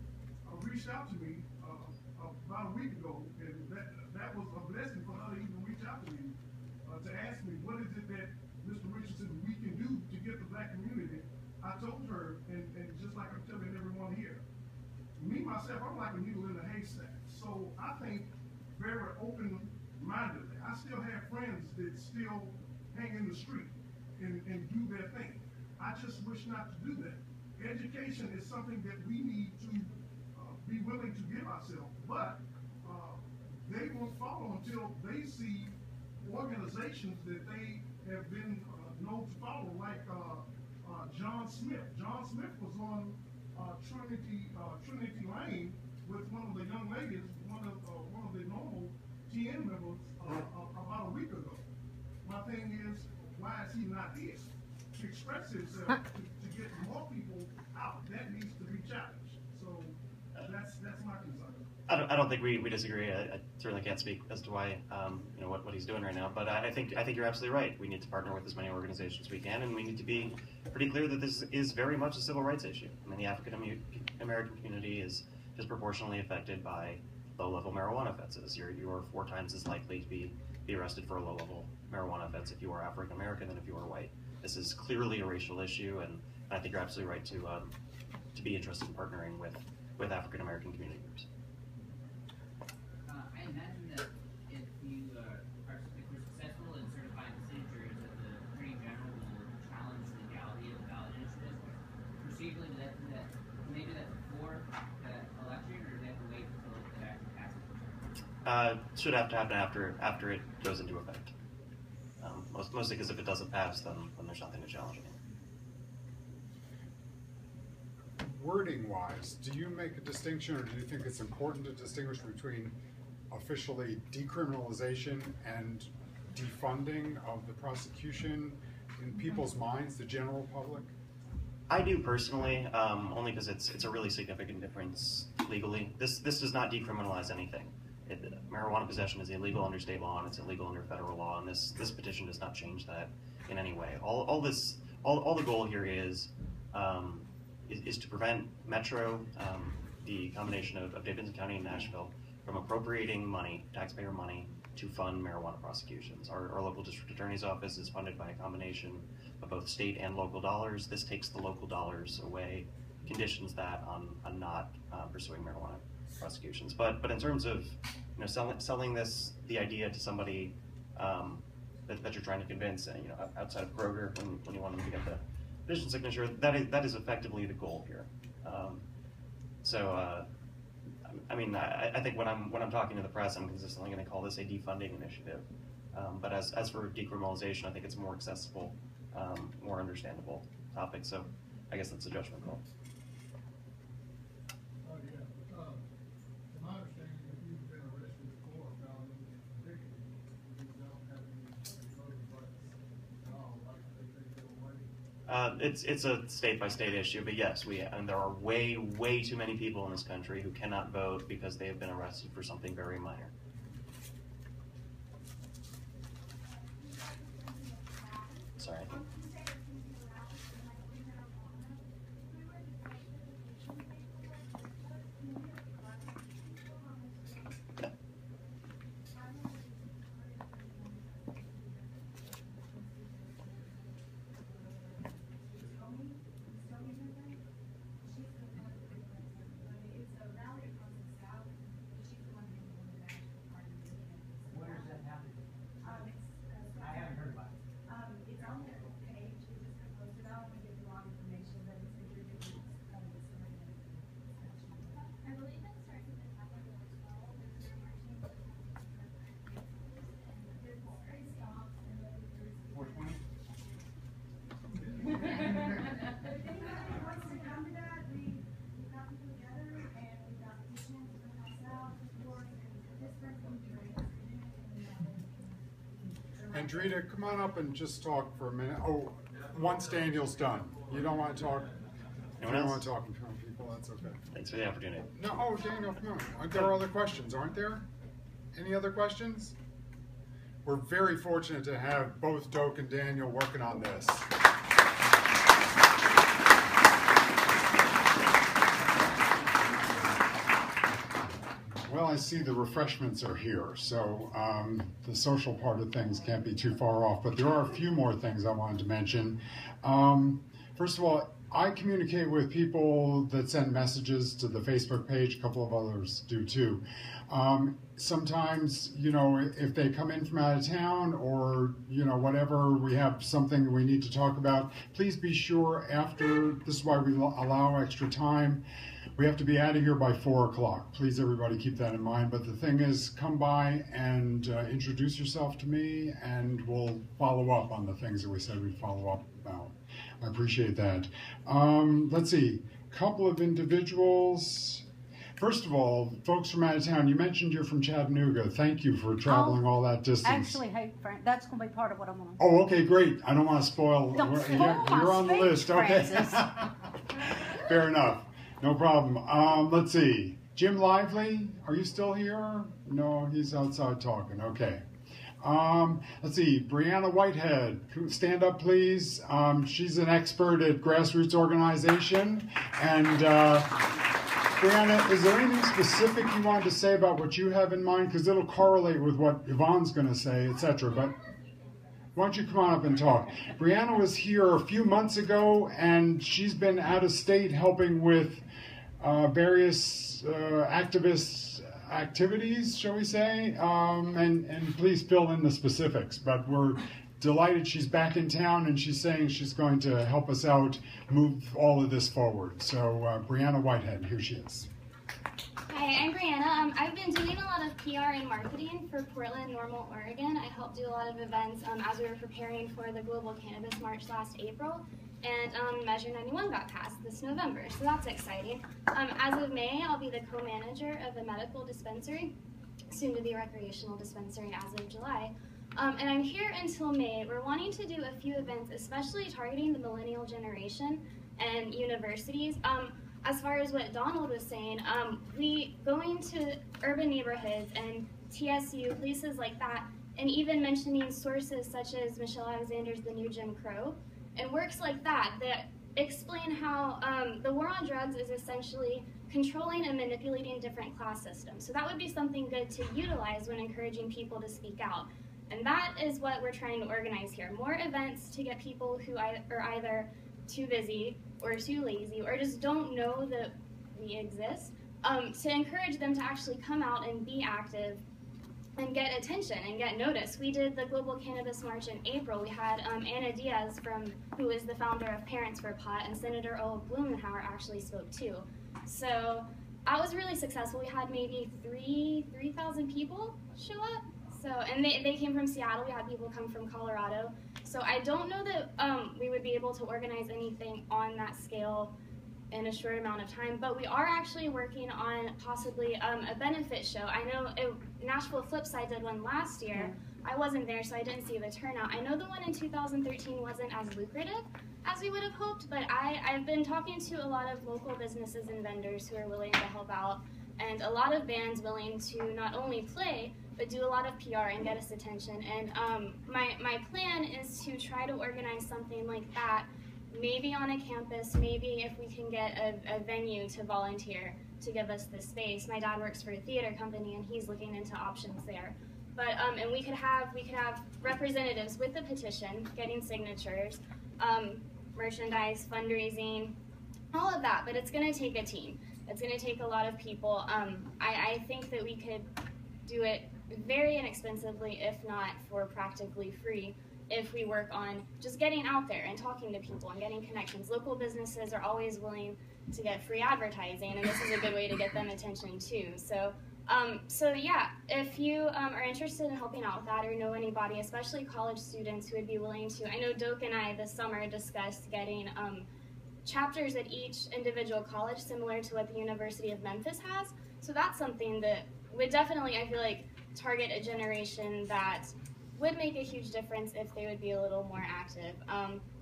reached out to me about a week ago, and that was a blessing for her to even reach out to me to ask me, what is it that Mr. Richardson, we can do to get the black community? I told her, and just like I'm telling everyone here, me, myself, I'm like a needle in a haystack. So I think very open-mindedly. I still have friends that still hang in the street and do their thing. I just wish not to do that. Education is something that we need to be willing to give ourselves, but they won't follow until they see organizations that they have been known to follow, like John Smith. John Smith was on Trinity Lane with one of the young ladies, one of the Norml TN members about a week ago. My thing is, why is he not here to express himself to get more people out? That needs to be challenged. So that's my concern. I don't think we disagree. I certainly can't speak as to why you know what he's doing right now, but I think you're absolutely right. We need to partner with as many organizations as we can, and we need to be pretty clear that this is very much a civil rights issue. I mean, the African American community is disproportionately affected by low-level marijuana offenses. You are 4 times as likely to be arrested for a low-level marijuana offense if you are African American than if you are white. This is clearly a racial issue, and I think you're absolutely right to be interested in partnering with African American community groups. I imagine that if we're successful in certifying the signatures, that the Attorney General will challenge the legality of the ballot initiative. Procedurally, do they do that before the election, or do they have to wait until it actually passes? Should have to happen after it goes into effect. Mostly because if it doesn't pass, then there's nothing to challenge it. Wording-wise, do you make a distinction, or do you think it's important to distinguish between officially decriminalization and defunding of the prosecution in people's minds, the general public? I do personally, only because it's a really significant difference legally. This does not decriminalize anything. Marijuana possession is illegal under state law and it's illegal under federal law, and this petition does not change that in any way. All the goal here is to prevent Metro, the combination of Davidson County and Nashville, from appropriating money, taxpayer money, to fund marijuana prosecutions. Our local district attorney's office is funded by a combination of both state and local dollars. This takes the local dollars away, conditions that on not pursuing marijuana prosecutions. But in terms of selling the idea to somebody that you're trying to convince, outside of Kroger when you want them to get the petition signature, that is effectively the goal here. I think when I'm talking to the press, I'm consistently going to call this a defunding initiative. But as for decriminalization, I think it's a more accessible, more understandable topic. So I guess that's a judgment call. It's a state-by-state issue, but yes, and there are way too many people in this country who cannot vote because they have been arrested for something very minor. Sorry. And Drita, come on up and just talk for a minute. Oh, once Daniel's done. You don't want to talk? You don't want to talk in front of people, that's okay. Thanks for the opportunity. No, oh, Daniel, come on. There are other questions, aren't there? Any other questions? We're very fortunate to have both Doak and Daniel working on this. Well, I see the refreshments are here, so the social part of things can't be too far off, but there are a few more things I wanted to mention. First of all, I communicate with people that send messages to the Facebook page. A couple of others do too. Sometimes, if they come in from out of town or, whatever, we have something we need to talk about, please be sure after, this is why we allow extra time. We have to be out of here by 4 o'clock. Please, everybody, keep that in mind. But the thing is, come by and introduce yourself to me, and we'll follow up on the things that we said we'd follow up about. I appreciate that. Let's see, a couple of individuals. First of all, folks from out of town, you mentioned you're from Chattanooga. Thank you for traveling all that distance. Actually, hey, Frank, that's going to be part of what I'm going to. Oh, okay, great. I don't want to spoil. Don't spoil my you're on the list, okay? Fair enough. No problem. Let's see. Jim Lively, are you still here? No, he's outside talking. Okay. Let's see. Brianna Whitehead, stand up, please. She's an expert at grassroots organization. And Brianna, is there anything specific you wanted to say about what you have in mind? Because it'll correlate with what Yvonne's going to say, etc. But why don't you come on up and talk? Brianna was here a few months ago, and she's been out of state helping with various activists' activities, shall we say, and please fill in the specifics. But we're delighted she's back in town, and she's saying she's going to help us out, move all of this forward. So Brianna Whitehead, here she is. Hi, I'm Brianna. I've been doing a lot of PR and marketing for Portland, Norml, Oregon. I helped do a lot of events as we were preparing for the Global Cannabis March last April, and Measure 91 got passed this November, so that's exciting. As of May, I'll be the co-manager of the medical dispensary, soon to be recreational dispensary as of July. And I'm here until May. We're wanting to do a few events, especially targeting the millennial generation and universities. As far as what Donald was saying, we going to urban neighborhoods and TSU, places like that, and even mentioning sources such as Michelle Alexander's The New Jim Crow, and works like that that explain how the war on drugs is essentially controlling and manipulating different class systems. So that would be something good to utilize when encouraging people to speak out. And that is what we're trying to organize here. More events to get people who are either too busy or too lazy or just don't know that we exist, to encourage them to actually come out and be active and get attention and get noticed. We did the Global Cannabis March in April. We had Anna Diaz, who is the founder of Parents for Pot, and Senator Earl Blumenauer actually spoke too. So that was really successful. We had maybe 3,000 people show up. So, and they came from Seattle. We had people come from Colorado. So I don't know that we would be able to organize anything on that scale in a short amount of time, but we are actually working on possibly a benefit show. I know Nashville Flipside did one last year. I wasn't there, so I didn't see the turnout. I know the one in 2013 wasn't as lucrative as we would have hoped, but I've been talking to a lot of local businesses and vendors who are willing to help out, and a lot of bands willing to not only play, but do a lot of PR and get us attention. And my plan is to try to organize something like that, maybe on a campus, maybe if we can get a venue to volunteer to give us the space. My dad works for a theater company, and he's looking into options there. But and we could have representatives with the petition, getting signatures, merchandise, fundraising, all of that. But it's going to take a team. It's going to take a lot of people. I think that we could do it very inexpensively, if not for practically free, if we work on just getting out there and talking to people and getting connections. Local businesses are always willing to get free advertising, and this is a good way to get them attention too. So yeah, if you are interested in helping out with that or know anybody, especially college students who would be willing to, I know Doak and I this summer discussed getting chapters at each individual college, similar to what the University of Memphis has. So that's something that would definitely, I feel like, target a generation that would make a huge difference if they would be a little more active.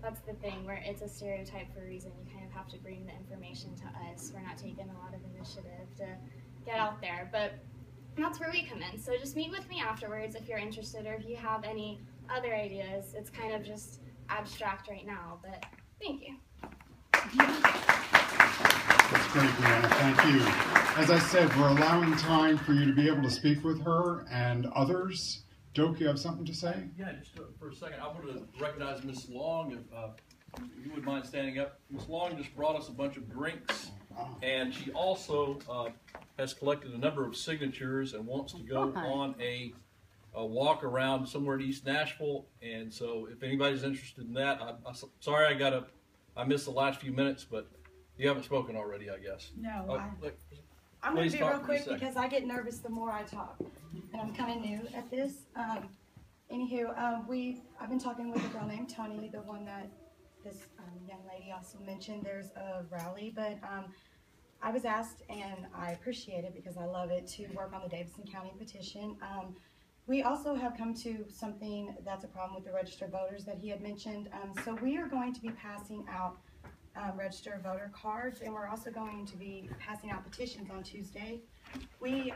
That's the thing, where it's a stereotype for a reason. You kind of have to bring the information to us. We're not taking a lot of initiative to get out there, but that's where we come in. So just meet with me afterwards if you're interested, or if you have any other ideas. It's kind of just abstract right now, but thank you. That's great, Brianna. Thank you. As I said, we're allowing time for you to be able to speak with her and others. Doak, you have something to say? Yeah, just for a second, I wanted to recognize Miss Long, if you would mind standing up. Miss Long just brought us a bunch of drinks, and she also has collected a number of signatures and wants to go on a walk around somewhere in East Nashville. And so if anybody's interested in that, I'm sorry I missed the last few minutes, but you haven't spoken already, I guess. No, I'm going to be real quick because I get nervous the more I talk, and I'm kind of new at this. Anywho, I've been talking with a girl named Tony, the one that this young lady also mentioned. There's a rally, but I was asked, and I appreciate it because I love it, to work on the Davidson County petition. We also have come to something that's a problem with the registered voters that he had mentioned. So we are going to be passing out registered voter cards, and we're also going to be passing out petitions on Tuesday. We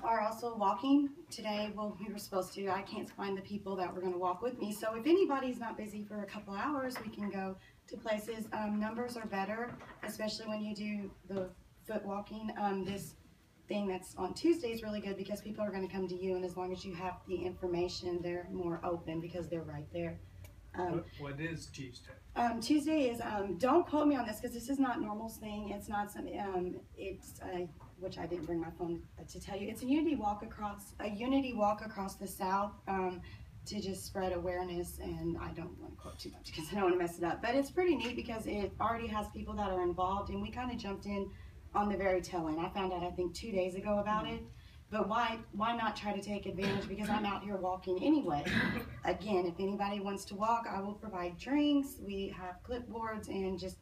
are also walking today. Well, we were supposed to. I can't find the people that were going to walk with me. So if anybody's not busy for a couple hours, we can go to places. Numbers are better, especially when you do the foot walking. This thing that's on Tuesday is really good because people are going to come to you, and as long as you have the information, they're more open because they're right there. What is Tuesday? Tuesday is, don't quote me on this because this is not Norml's thing. It's not something, which I didn't bring my phone to tell you. It's a unity walk across the South to just spread awareness, and I don't want to quote too much because I don't want to mess it up, but it's pretty neat because it already has people that are involved, and we kind of jumped in on the very tail end. I found out, I think, 2 days ago about it, but why not try to take advantage, because I'm out here walking anyway. Again, if anybody wants to walk, I will provide drinks. We have clipboards, and just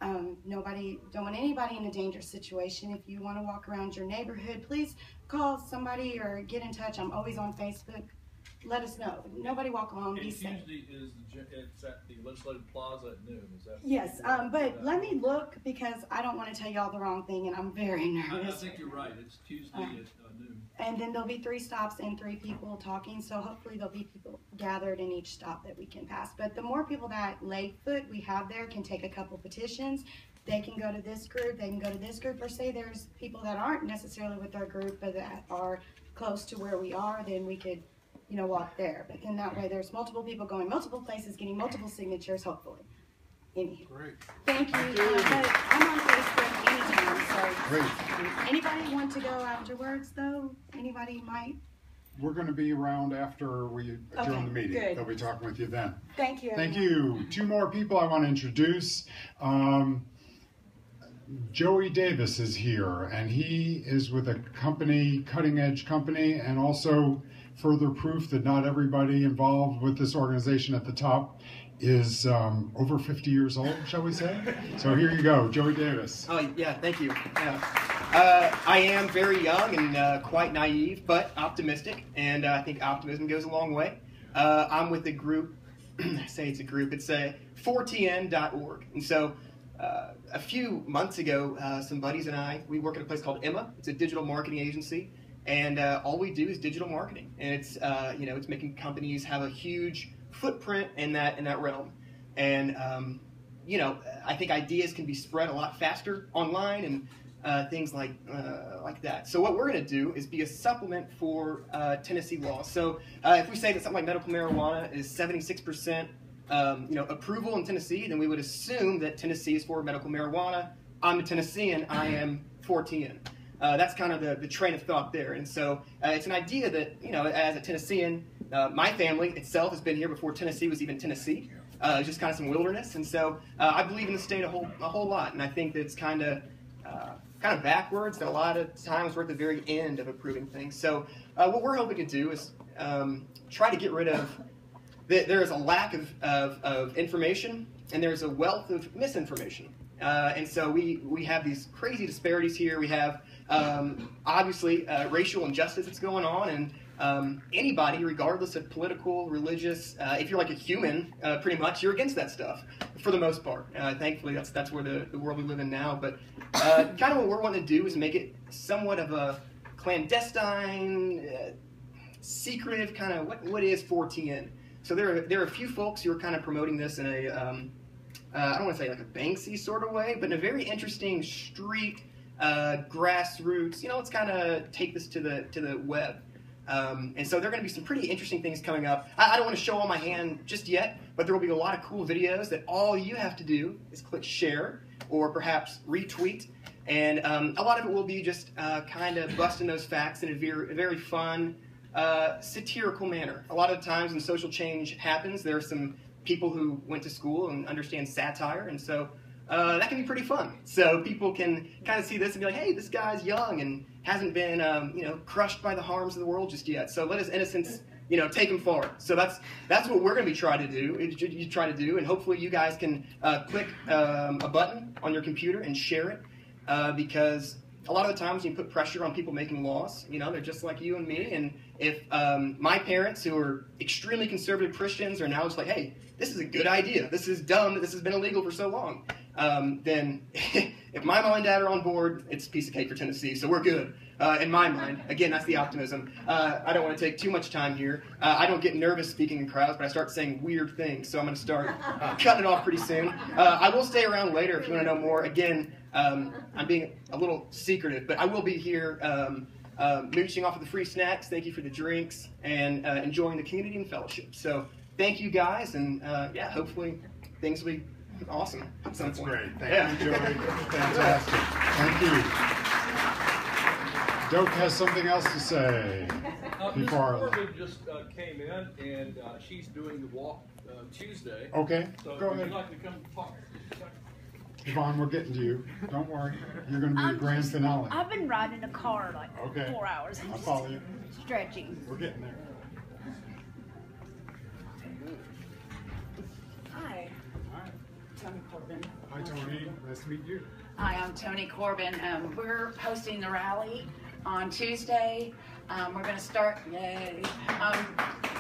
don't want anybody in a dangerous situation. If you want to walk around your neighborhood, please call somebody or get in touch. I'm always on Facebook. Let us know. Nobody walk alone. Be safe. It's at the Legislative Plaza at noon. Is that? Yes, but let me look, because I don't want to tell y'all the wrong thing, and I'm very nervous. I think you're right. It's Tuesday at noon. And then there'll be 3 stops and 3 people talking, so hopefully there'll be people gathered in each stop that we can pass. But the more people that lay foot we have there can take a couple petitions. They can go to this group, they can go to this group, or say there's people that aren't necessarily with our group but that are close to where we are, then we could, walk there. But then that way there's multiple people going multiple places, getting multiple signatures, hopefully. Anywho. Great. Thank you. But I'm on Facebook anytime, so. Great. Anybody want to go afterwards, though? Anybody might? We're going to be around after we adjourn the meeting. Good. They'll be talking with you then. Thank you. Thank you. 2 more people I want to introduce. Joey Davis is here, and he is with a company, Cutting Edge Company, and also further proof that not everybody involved with this organization at the top is over 50 years old, shall we say? So here you go, Joey Davis. Oh, yeah, thank you. Yeah. I am very young and quite naive, but optimistic, and I think optimism goes a long way. I'm with a group, I say it's a group, it's 4tn.org. And so a few months ago, some buddies and I, we work at a place called Emma. It's a digital marketing agency, and all we do is digital marketing. And it's, it's making companies have a huge footprint in that realm. And, I think ideas can be spread a lot faster online and things like that. So what we're going to do is be a supplement for Tennessee law. So if we say that something like medical marijuana is 76% approval in Tennessee, then we would assume that Tennessee is for medical marijuana. I'm a Tennessean. I am 4TN. That's kind of the train of thought there. And so it's an idea that, as a Tennessean, my family itself has been here before Tennessee was even Tennessee. It's just kind of some wilderness. And so I believe in the state a whole lot. And I think that it's kind of backwards, that a lot of times we're at the very end of approving things. So what we're hoping to do is try to get rid of there is a lack of information, and there's a wealth of misinformation. And so we have these crazy disparities here. We have, obviously, racial injustice that's going on, and anybody, regardless of political, religious, if you're like a human, pretty much, you're against that stuff, for the most part. Thankfully, that's where the world we live in now. But kind of what we're wanting to do is make it somewhat of a clandestine, secretive kind of, what is 4TN? So there are a few folks who are kind of promoting this in a, I don't want to say like a Banksy sort of way, but in a very interesting street, grassroots, let's kind of take this to the web. And so there are going to be some pretty interesting things coming up. I don't want to show all my hand just yet, but there will be a lot of cool videos that all you have to do is click share or perhaps retweet. And a lot of it will be just kind of busting those facts in a very fun, satirical manner. A lot of times when social change happens, there are some people who went to school and understand satire, and so that can be pretty fun. So people can kind of see this and be like, hey, this guy's young and hasn't been crushed by the harms of the world just yet. So let his innocence take him forward. So that's what we're going to be trying to do, and hopefully you guys can click a button on your computer and share it, because a lot of the times when you put pressure on people making laws, they're just like you and me. And if my parents, who are extremely conservative Christians, are now just like, hey, this is a good idea, this is dumb that this has been illegal for so long, then if my mom and dad are on board, it's a piece of cake for Tennessee. So we're good. In my mind, again, that's the optimism. I don't want to take too much time here. I don't get nervous speaking in crowds, but I start saying weird things, so I'm going to start cutting it off pretty soon. I will stay around later if you want to know more. Again, I'm being a little secretive, but I will be here mooching off of the free snacks. Thank you for the drinks, and enjoying the community and fellowship. So thank you guys, and hopefully things will be awesome at some point. Great. Thank you, Joey. Fantastic. Thank you. Doak has something else to say. before our... Corbin just came in, and she's doing the walk Tuesday. Okay, so go would ahead. you like to come talk? Yvonne, we're getting to you. Don't worry. You're going to be the grand finale. I've been riding a car like Okay. 4 hours. I'll follow you. Stretching. We're getting there. Hi. Tony Corbin. Hi, Tony. Nice to meet you. Hi, I'm Tony Corbin. We're hosting the rally on Tuesday. We're going to start, yay.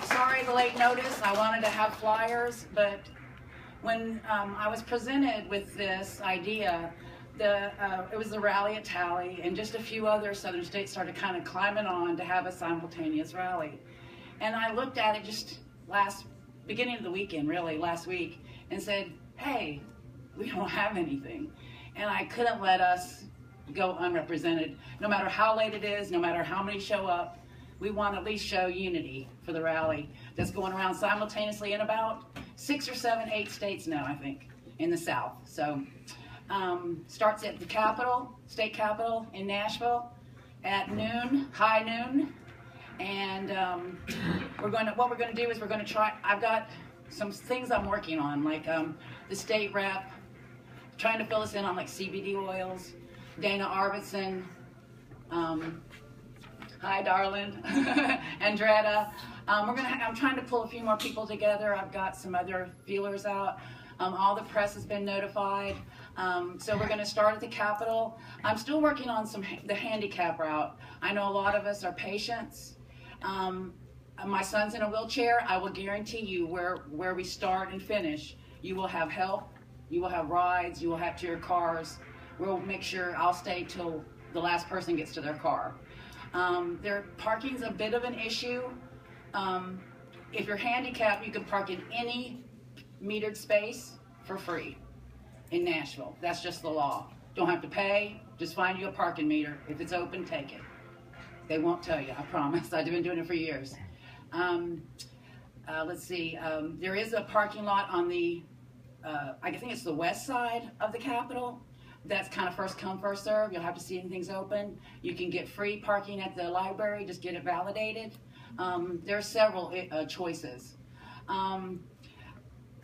Sorry the late notice. I wanted to have flyers, but when I was presented with this idea, it was the rally at Tally, and just a few other southern states started kind of climbing on to have a simultaneous rally. And I looked at it just beginning of the weekend, really, last week, and said, hey, we don't have anything. And I couldn't let us go unrepresented. No matter how late it is, no matter how many show up, we want to at least show unity for the rally that's going around simultaneously in about 6 or 7, 8 states now, I think, in the South. So starts at the Capitol, state capitol in Nashville at noon, high noon. And what we're going to do is we're going to try, I've got some things I'm working on, like the state rep, trying to fill us in on like CBD oils, Dana Arvidsson, hi darling, Andretta. I'm trying to pull a few more people together. I've got some other feelers out. All the press has been notified. So we're going to start at the Capitol. I'm still working on the handicap route. I know a lot of us are patients. My son's in a wheelchair. I will guarantee you where we start and finish, you will have help, you will have rides, you will have to your cars. We'll make sure I'll stay till the last person gets to their car. Parking's a bit of an issue. If you're handicapped, you can park in any metered space for free in Nashville. That's just the law. Don't have to pay, just find you a parking meter. If it's open, take it. They won't tell you, I promise. I've been doing it for years. Let's see, there is a parking lot on the, I think it's the west side of the Capitol. That's kind of first come, first serve. You'll have to see when things open. You can get free parking at the library, just get it validated. There are several choices.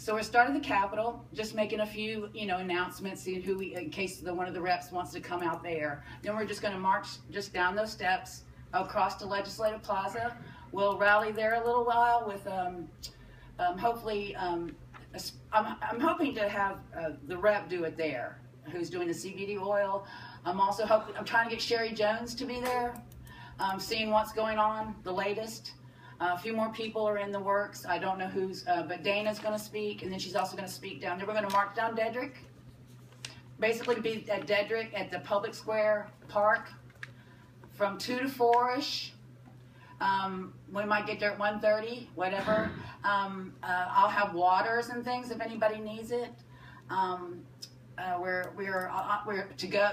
So we're starting the Capitol, just making a few, announcements, seeing who in case one of the reps wants to come out there. Then we're just going to march just down those steps across to Legislative Plaza. We'll rally there a little while with, hopefully, I'm hoping to have the rep do it there, who's doing the CBD oil. I'm trying to get Sherry Jones to be there, seeing what's going on, the latest. A few more people are in the works. I don't know who's, but Dana's going to speak, and then she's also going to speak down there. We're going to march down Dedrick, basically be at Dedrick at the Public Square Park from 2 to 4-ish. We might get there at 1:30, whatever. I'll have waters and things if anybody needs it. We're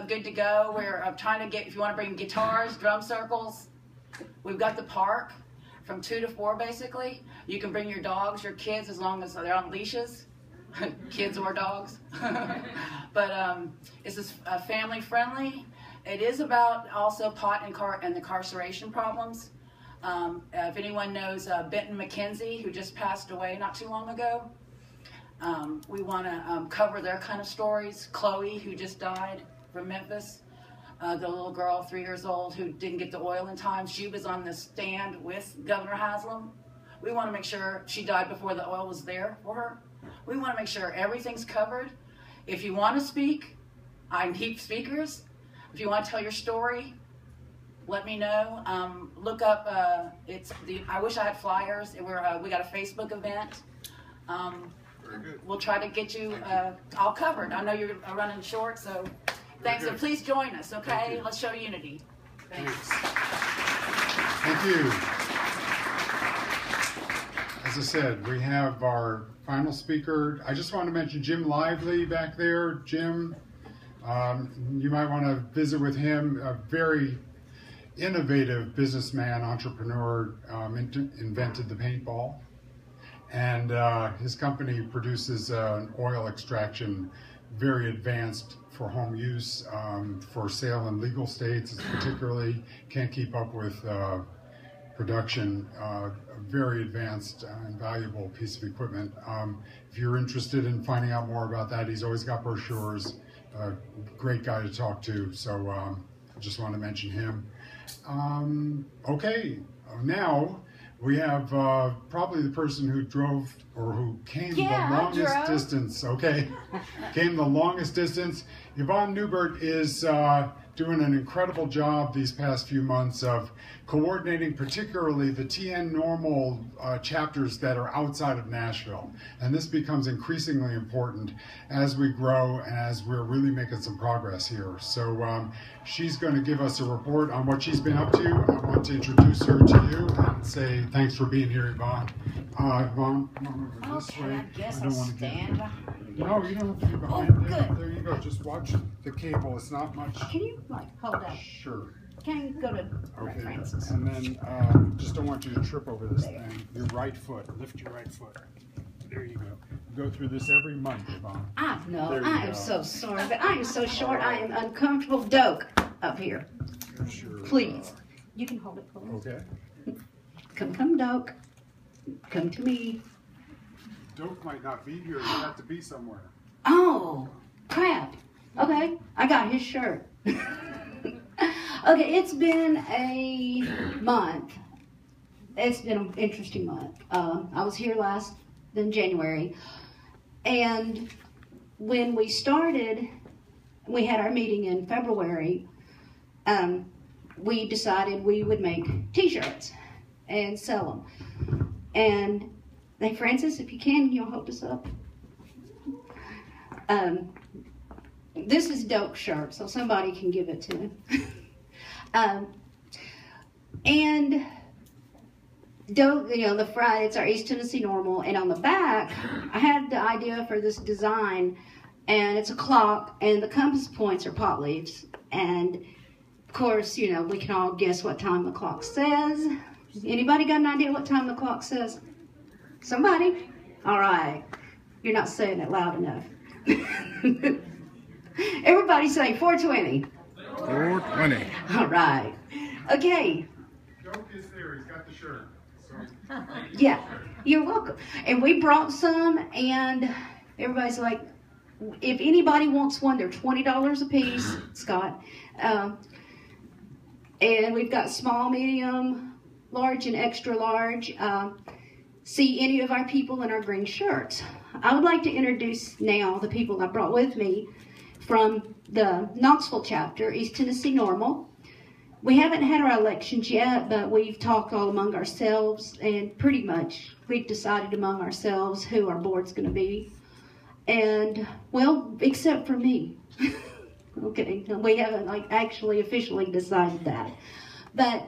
good to go. We're trying to get, if you want to bring guitars, drum circles, we've got the park from 2 to 4 basically. You can bring your dogs, your kids, as long as they're on leashes, kids or dogs. But it's just family friendly. It is about also pot and incarceration problems. If anyone knows Benton McKenzie, who just passed away not too long ago, we want to cover their kind of stories. Chloe, who just died from Memphis, the little girl, 3 years old, who didn't get the oil in time. She was on the stand with Governor Haslam. We want to make sure she died before the oil was there for her. We want to make sure everything's covered. If you want to speak, I need speakers. If you want to tell your story, let me know. Look up, I wish I had flyers. We got a Facebook event. We'll try to get you all covered. I know you're running short, so thanks. And please join us, okay? Let's show unity. Thanks. Thank you. As I said, we have our final speaker. I just want to mention Jim Lively back there. Jim, you might want to visit with him. A very innovative businessman, entrepreneur, invented the paintball. And his company produces an oil extraction, very advanced for home use, for sale in legal states. It's particularly can't keep up with production, a very advanced and valuable piece of equipment. If you're interested in finding out more about that, he's always got brochures, great guy to talk to, so I just want to mention him. Okay, now we have probably the person who drove or who came the longest distance. Okay, came the longest distance. Yvonne Newbert is doing an incredible job these past few months of coordinating particularly the TN Norml chapters that are outside of Nashville. And this becomes increasingly important as we grow and as we're really making some progress here. So she's going to give us a report on what she's been up to. I want to introduce her to you and say thanks for being here, Yvonne. Yvonne, come over this way. I guess I don't I'll want to stand behind. No, you don't have to be behind. Good. There you go. Just watch the cable. It's not much. Can you hold up? Sure. Can you go to Okay. Francis? And then just don't want you to trip over this thing. Your right foot. Lift your right foot. There you go. Go through this every month, Yvonne. I know. There you I am go. so sorry, but I am so short. I am uncomfortable. Doke up here. Sure. Please. You can hold it, please. Okay. Come, Doke. Come to me. Doke might not be here. You have to be somewhere. Oh, crap. Okay, I got his shirt. Okay, it's been a month. It's been an interesting month. I was here in January, and when we started, we had our meeting in February. We decided we would make T-shirts and sell them. And hey, Francis, if you can, you'll hold us up. This is Doke's shirt, so somebody can give it to him. And Doke, the front, it's our East Tennessee Norml, and on the back, I had the idea for this design, and it's a clock, and the compass points are pot leaves. And of course, we can all guess what time the clock says. Anybody got an idea what time the clock says? Somebody? All right. You're not saying it loud enough. Everybody say 4:20. 4:20. All right. Okay. Doke is there. He's got the shirt. So. Yeah, you're welcome. And we brought some, and everybody's like, if anybody wants one, they're $20 a piece, Scott. And we've got small, medium, large, and extra large. See any of our people in our green shirts. I would like to introduce now the people I brought with me from the Knoxville chapter, East Tennessee Norml. We haven't had our elections yet, but we've talked all among ourselves, and pretty much we've decided among ourselves who our board's going to be. And, well, except for me. Okay, we haven't actually officially decided that. But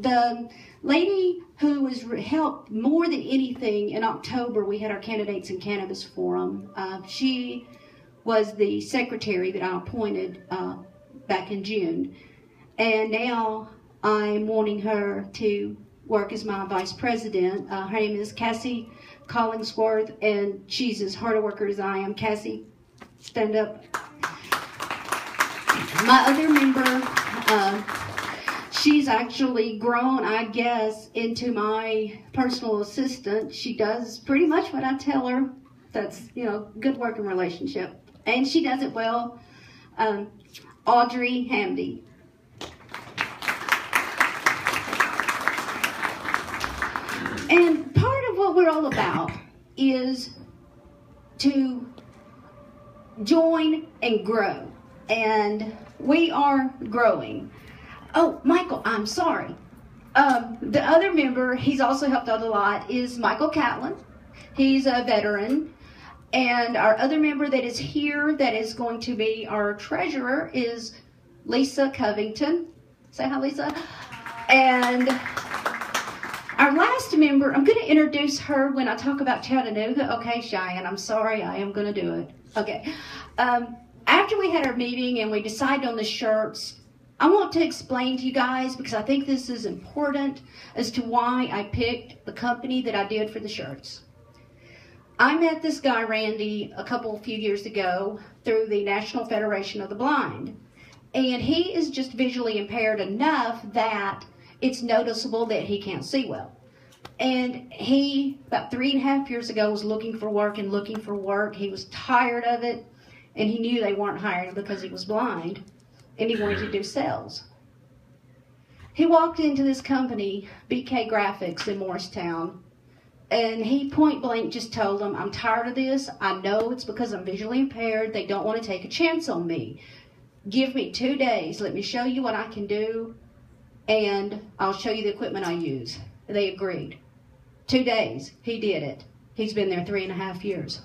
the lady who was helped more than anything in October, we had our Candidates in Cannabis Forum. She was the secretary that I appointed back in June. And now I'm wanting her to work as my vice president. Her name is Cassie Collingsworth, and she's as hard a worker as I am. Cassie, stand up. My other member, she's actually grown, I guess, into my personal assistant. She does pretty much what I tell her. That's, good working relationship. And she does it well. Audrey Hamdy. And part of what we're all about is to join and grow. And we are growing. Oh, Michael, I'm sorry. The other member, he's also helped out a lot, is Michael Catlin. He's a veteran. And our other member that is here that is going to be our treasurer is Lisa Covington. Say hi, Lisa. And our last member, I'm going to introduce her when I talk about Chattanooga. Okay, Cheyenne, I'm sorry, I am going to do it. Okay. After we had our meeting and we decided on the shirts, I want to explain to you guys, because I think this is important, as to why I picked the company that I did for the shirts. I met this guy, Randy, a few years ago through the National Federation of the Blind. And he is just visually impaired enough that it's noticeable that he can't see well. And he, about 3.5 years ago, was looking for work and looking for work. He was tired of it, and he knew they weren't hiring because he was blind, and he wanted to do sales. He walked into this company, BK Graphics in Morristown, and he point blank just told them, I'm tired of this. I know it's because I'm visually impaired. They don't want to take a chance on me. Give me 2 days. Let me show you what I can do, and I'll show you the equipment I use. They agreed. 2 days, he did it. He's been there 3.5 years.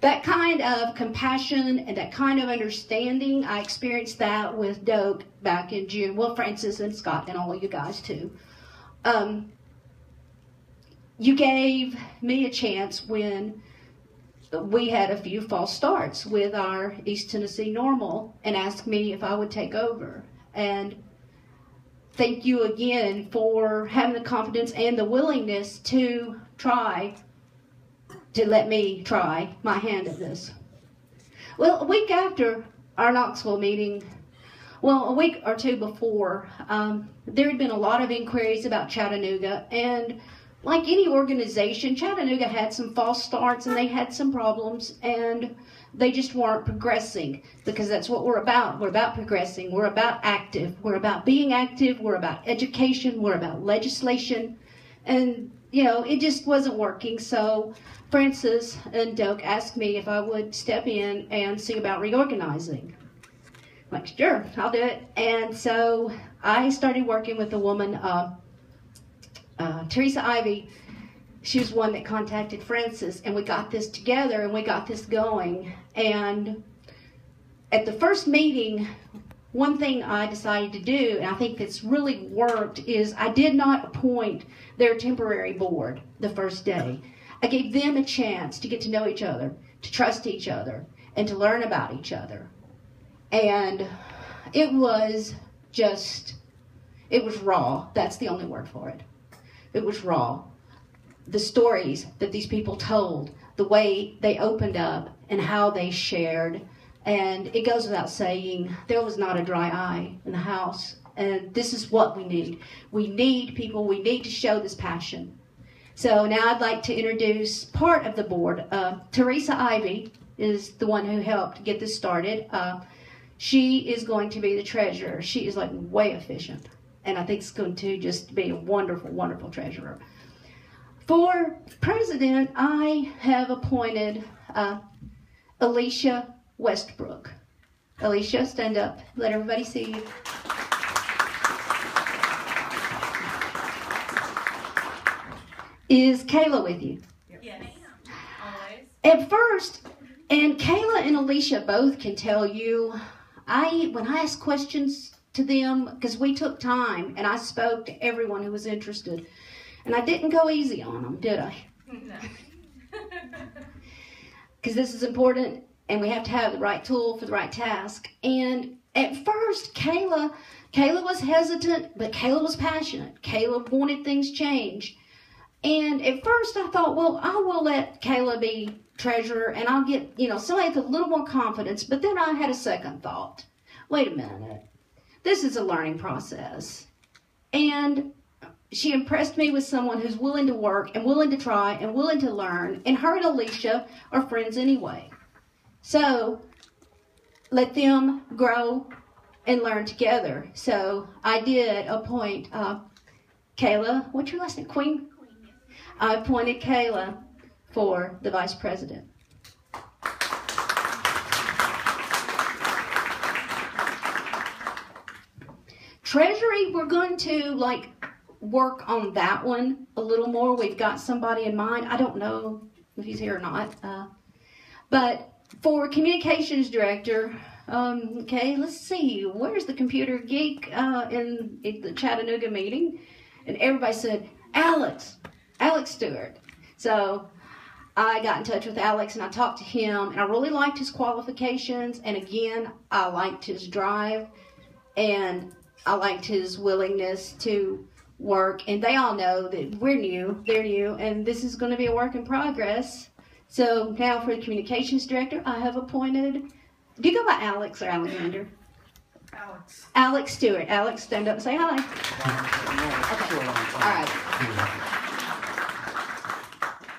That kind of compassion and that kind of understanding, I experienced that with Doak back in June. Well, Francis and Scott and all of you guys too. You gave me a chance when we had a few false starts with our East Tennessee Norml and asked me if I would take over. And thank you again for having the confidence and the willingness to try to let me try my hand at this. Well, a week after our Knoxville meeting, well, a week or two before, there had been a lot of inquiries about Chattanooga, and like any organization, Chattanooga had some false starts and they had some problems, and they just weren't progressing, because that's what we're about. We're about progressing. We're about active. We're about being active. We're about education. We're about legislation. And, you know, it just wasn't working. So Francis and Doak asked me if I would step in and see about reorganizing. I'm like, sure, I'll do it. And so I started working with a woman, Teresa Ivy. She was one that contacted Francis, and we got this together and we got this going. And at the first meeting, one thing I decided to do, and I think that's really worked, is I did not appoint their temporary board the first day. I gave them a chance to get to know each other, to trust each other, and to learn about each other. And it was raw. That's the only word for it. It was raw. The stories that these people told, the way they opened up and how they shared. And it goes without saying, there was not a dry eye in the house. And this is what we need. We need people. We need to show this passion. So now I'd like to introduce part of the board. Teresa Ivy is the one who helped get this started. She is going to be the treasurer. She is like way efficient. And I think it's going to just be a wonderful, wonderful treasurer. For president, I have appointed Alicia Westbrook. Alicia, stand up. Let everybody see you. Is Kayla with you? Yes. Always. At first, and Kayla and Alicia both can tell you, when I ask questions to them, because we took time and I spoke to everyone who was interested, and I didn't go easy on them, did I? No. Because this is important, and we have to have the right tool for the right task. And at first, Kayla was hesitant, but Kayla was passionate. Kayla wanted things changed. And at first I thought, well, I will let Kayla be treasurer, and I'll get, somebody with a little more confidence. But then I had a second thought. Wait a minute. This is a learning process. And she impressed me with someone who's willing to work and willing to try and willing to learn. And her and Alicia are friends anyway. So let them grow and learn together. So I did appoint Kayla. What's your last name? Queen? I appointed Kayla for the vice president. Treasury, we're going to work on that one a little more. We've got somebody in mind. I don't know if he's here or not. But for communications director, okay, let's see. Where's the computer geek in the Chattanooga meeting? And everybody said, Alex Stewart. So I got in touch with Alex and I talked to him, and I really liked his qualifications, and again, I liked his drive, and I liked his willingness to work. And they all know that we're new, they're new, and this is going to be a work in progress. So now for the communications director, I have appointed, do you go by Alex or Alexander? Alex Stewart. Alex, stand up and say hi. Okay. All right.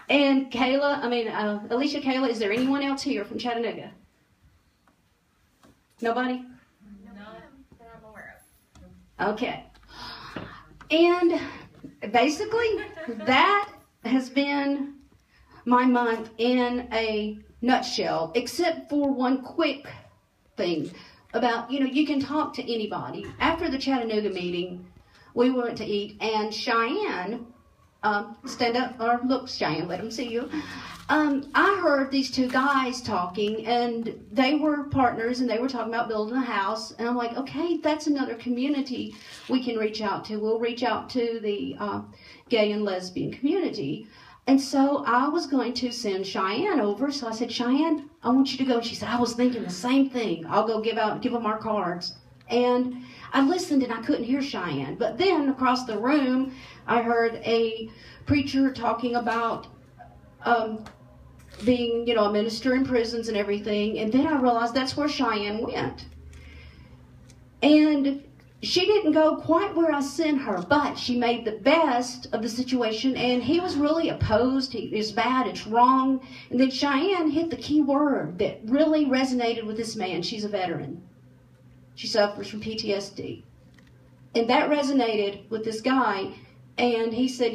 And Kayla, Alicia, Kayla, is there anyone else here from Chattanooga? Nobody? No, that I'm aware of. Okay. And basically, that has been my month in a nutshell, except for one quick thing about, you can talk to anybody. After the Chattanooga meeting, we went to eat, and Cheyenne, stand up, or look, Cheyenne, let them see you. I heard these two guys talking, and they were partners, and they were talking about building a house, and I'm like, okay, that's another community we can reach out to. We'll reach out to the gay and lesbian community. And so I was going to send Cheyenne over. So I said, Cheyenne, I want you to go. And she said, I was thinking the same thing. I'll go give them our cards. And I listened and I couldn't hear Cheyenne. But then across the room, I heard a preacher talking about being, a minister in prisons and everything. And then I realized that's where Cheyenne went. And she didn't go quite where I sent her, but she made the best of the situation, and he was really opposed. It's bad, it's wrong. And then Cheyenne hit the key word that really resonated with this man. She's a veteran. She suffers from PTSD. And that resonated with this guy, and he said,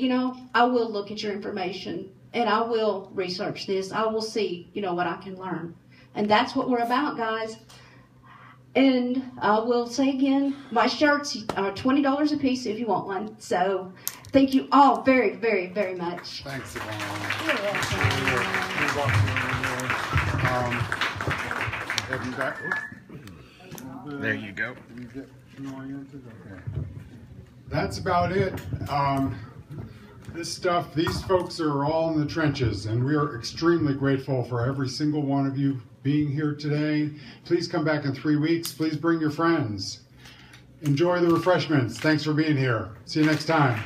I will look at your information, and I will research this. I will see, what I can learn. And that's what we're about, guys. And I will say again, my shirts are $20 a piece if you want one. So thank you all very, very, very much. Thanks, Yvonne. You're welcome. There you go. That's about it. These folks are all in the trenches, and we are extremely grateful for every single one of you being here today. Please come back in 3 weeks. Please bring your friends. Enjoy the refreshments. Thanks for being here. See you next time.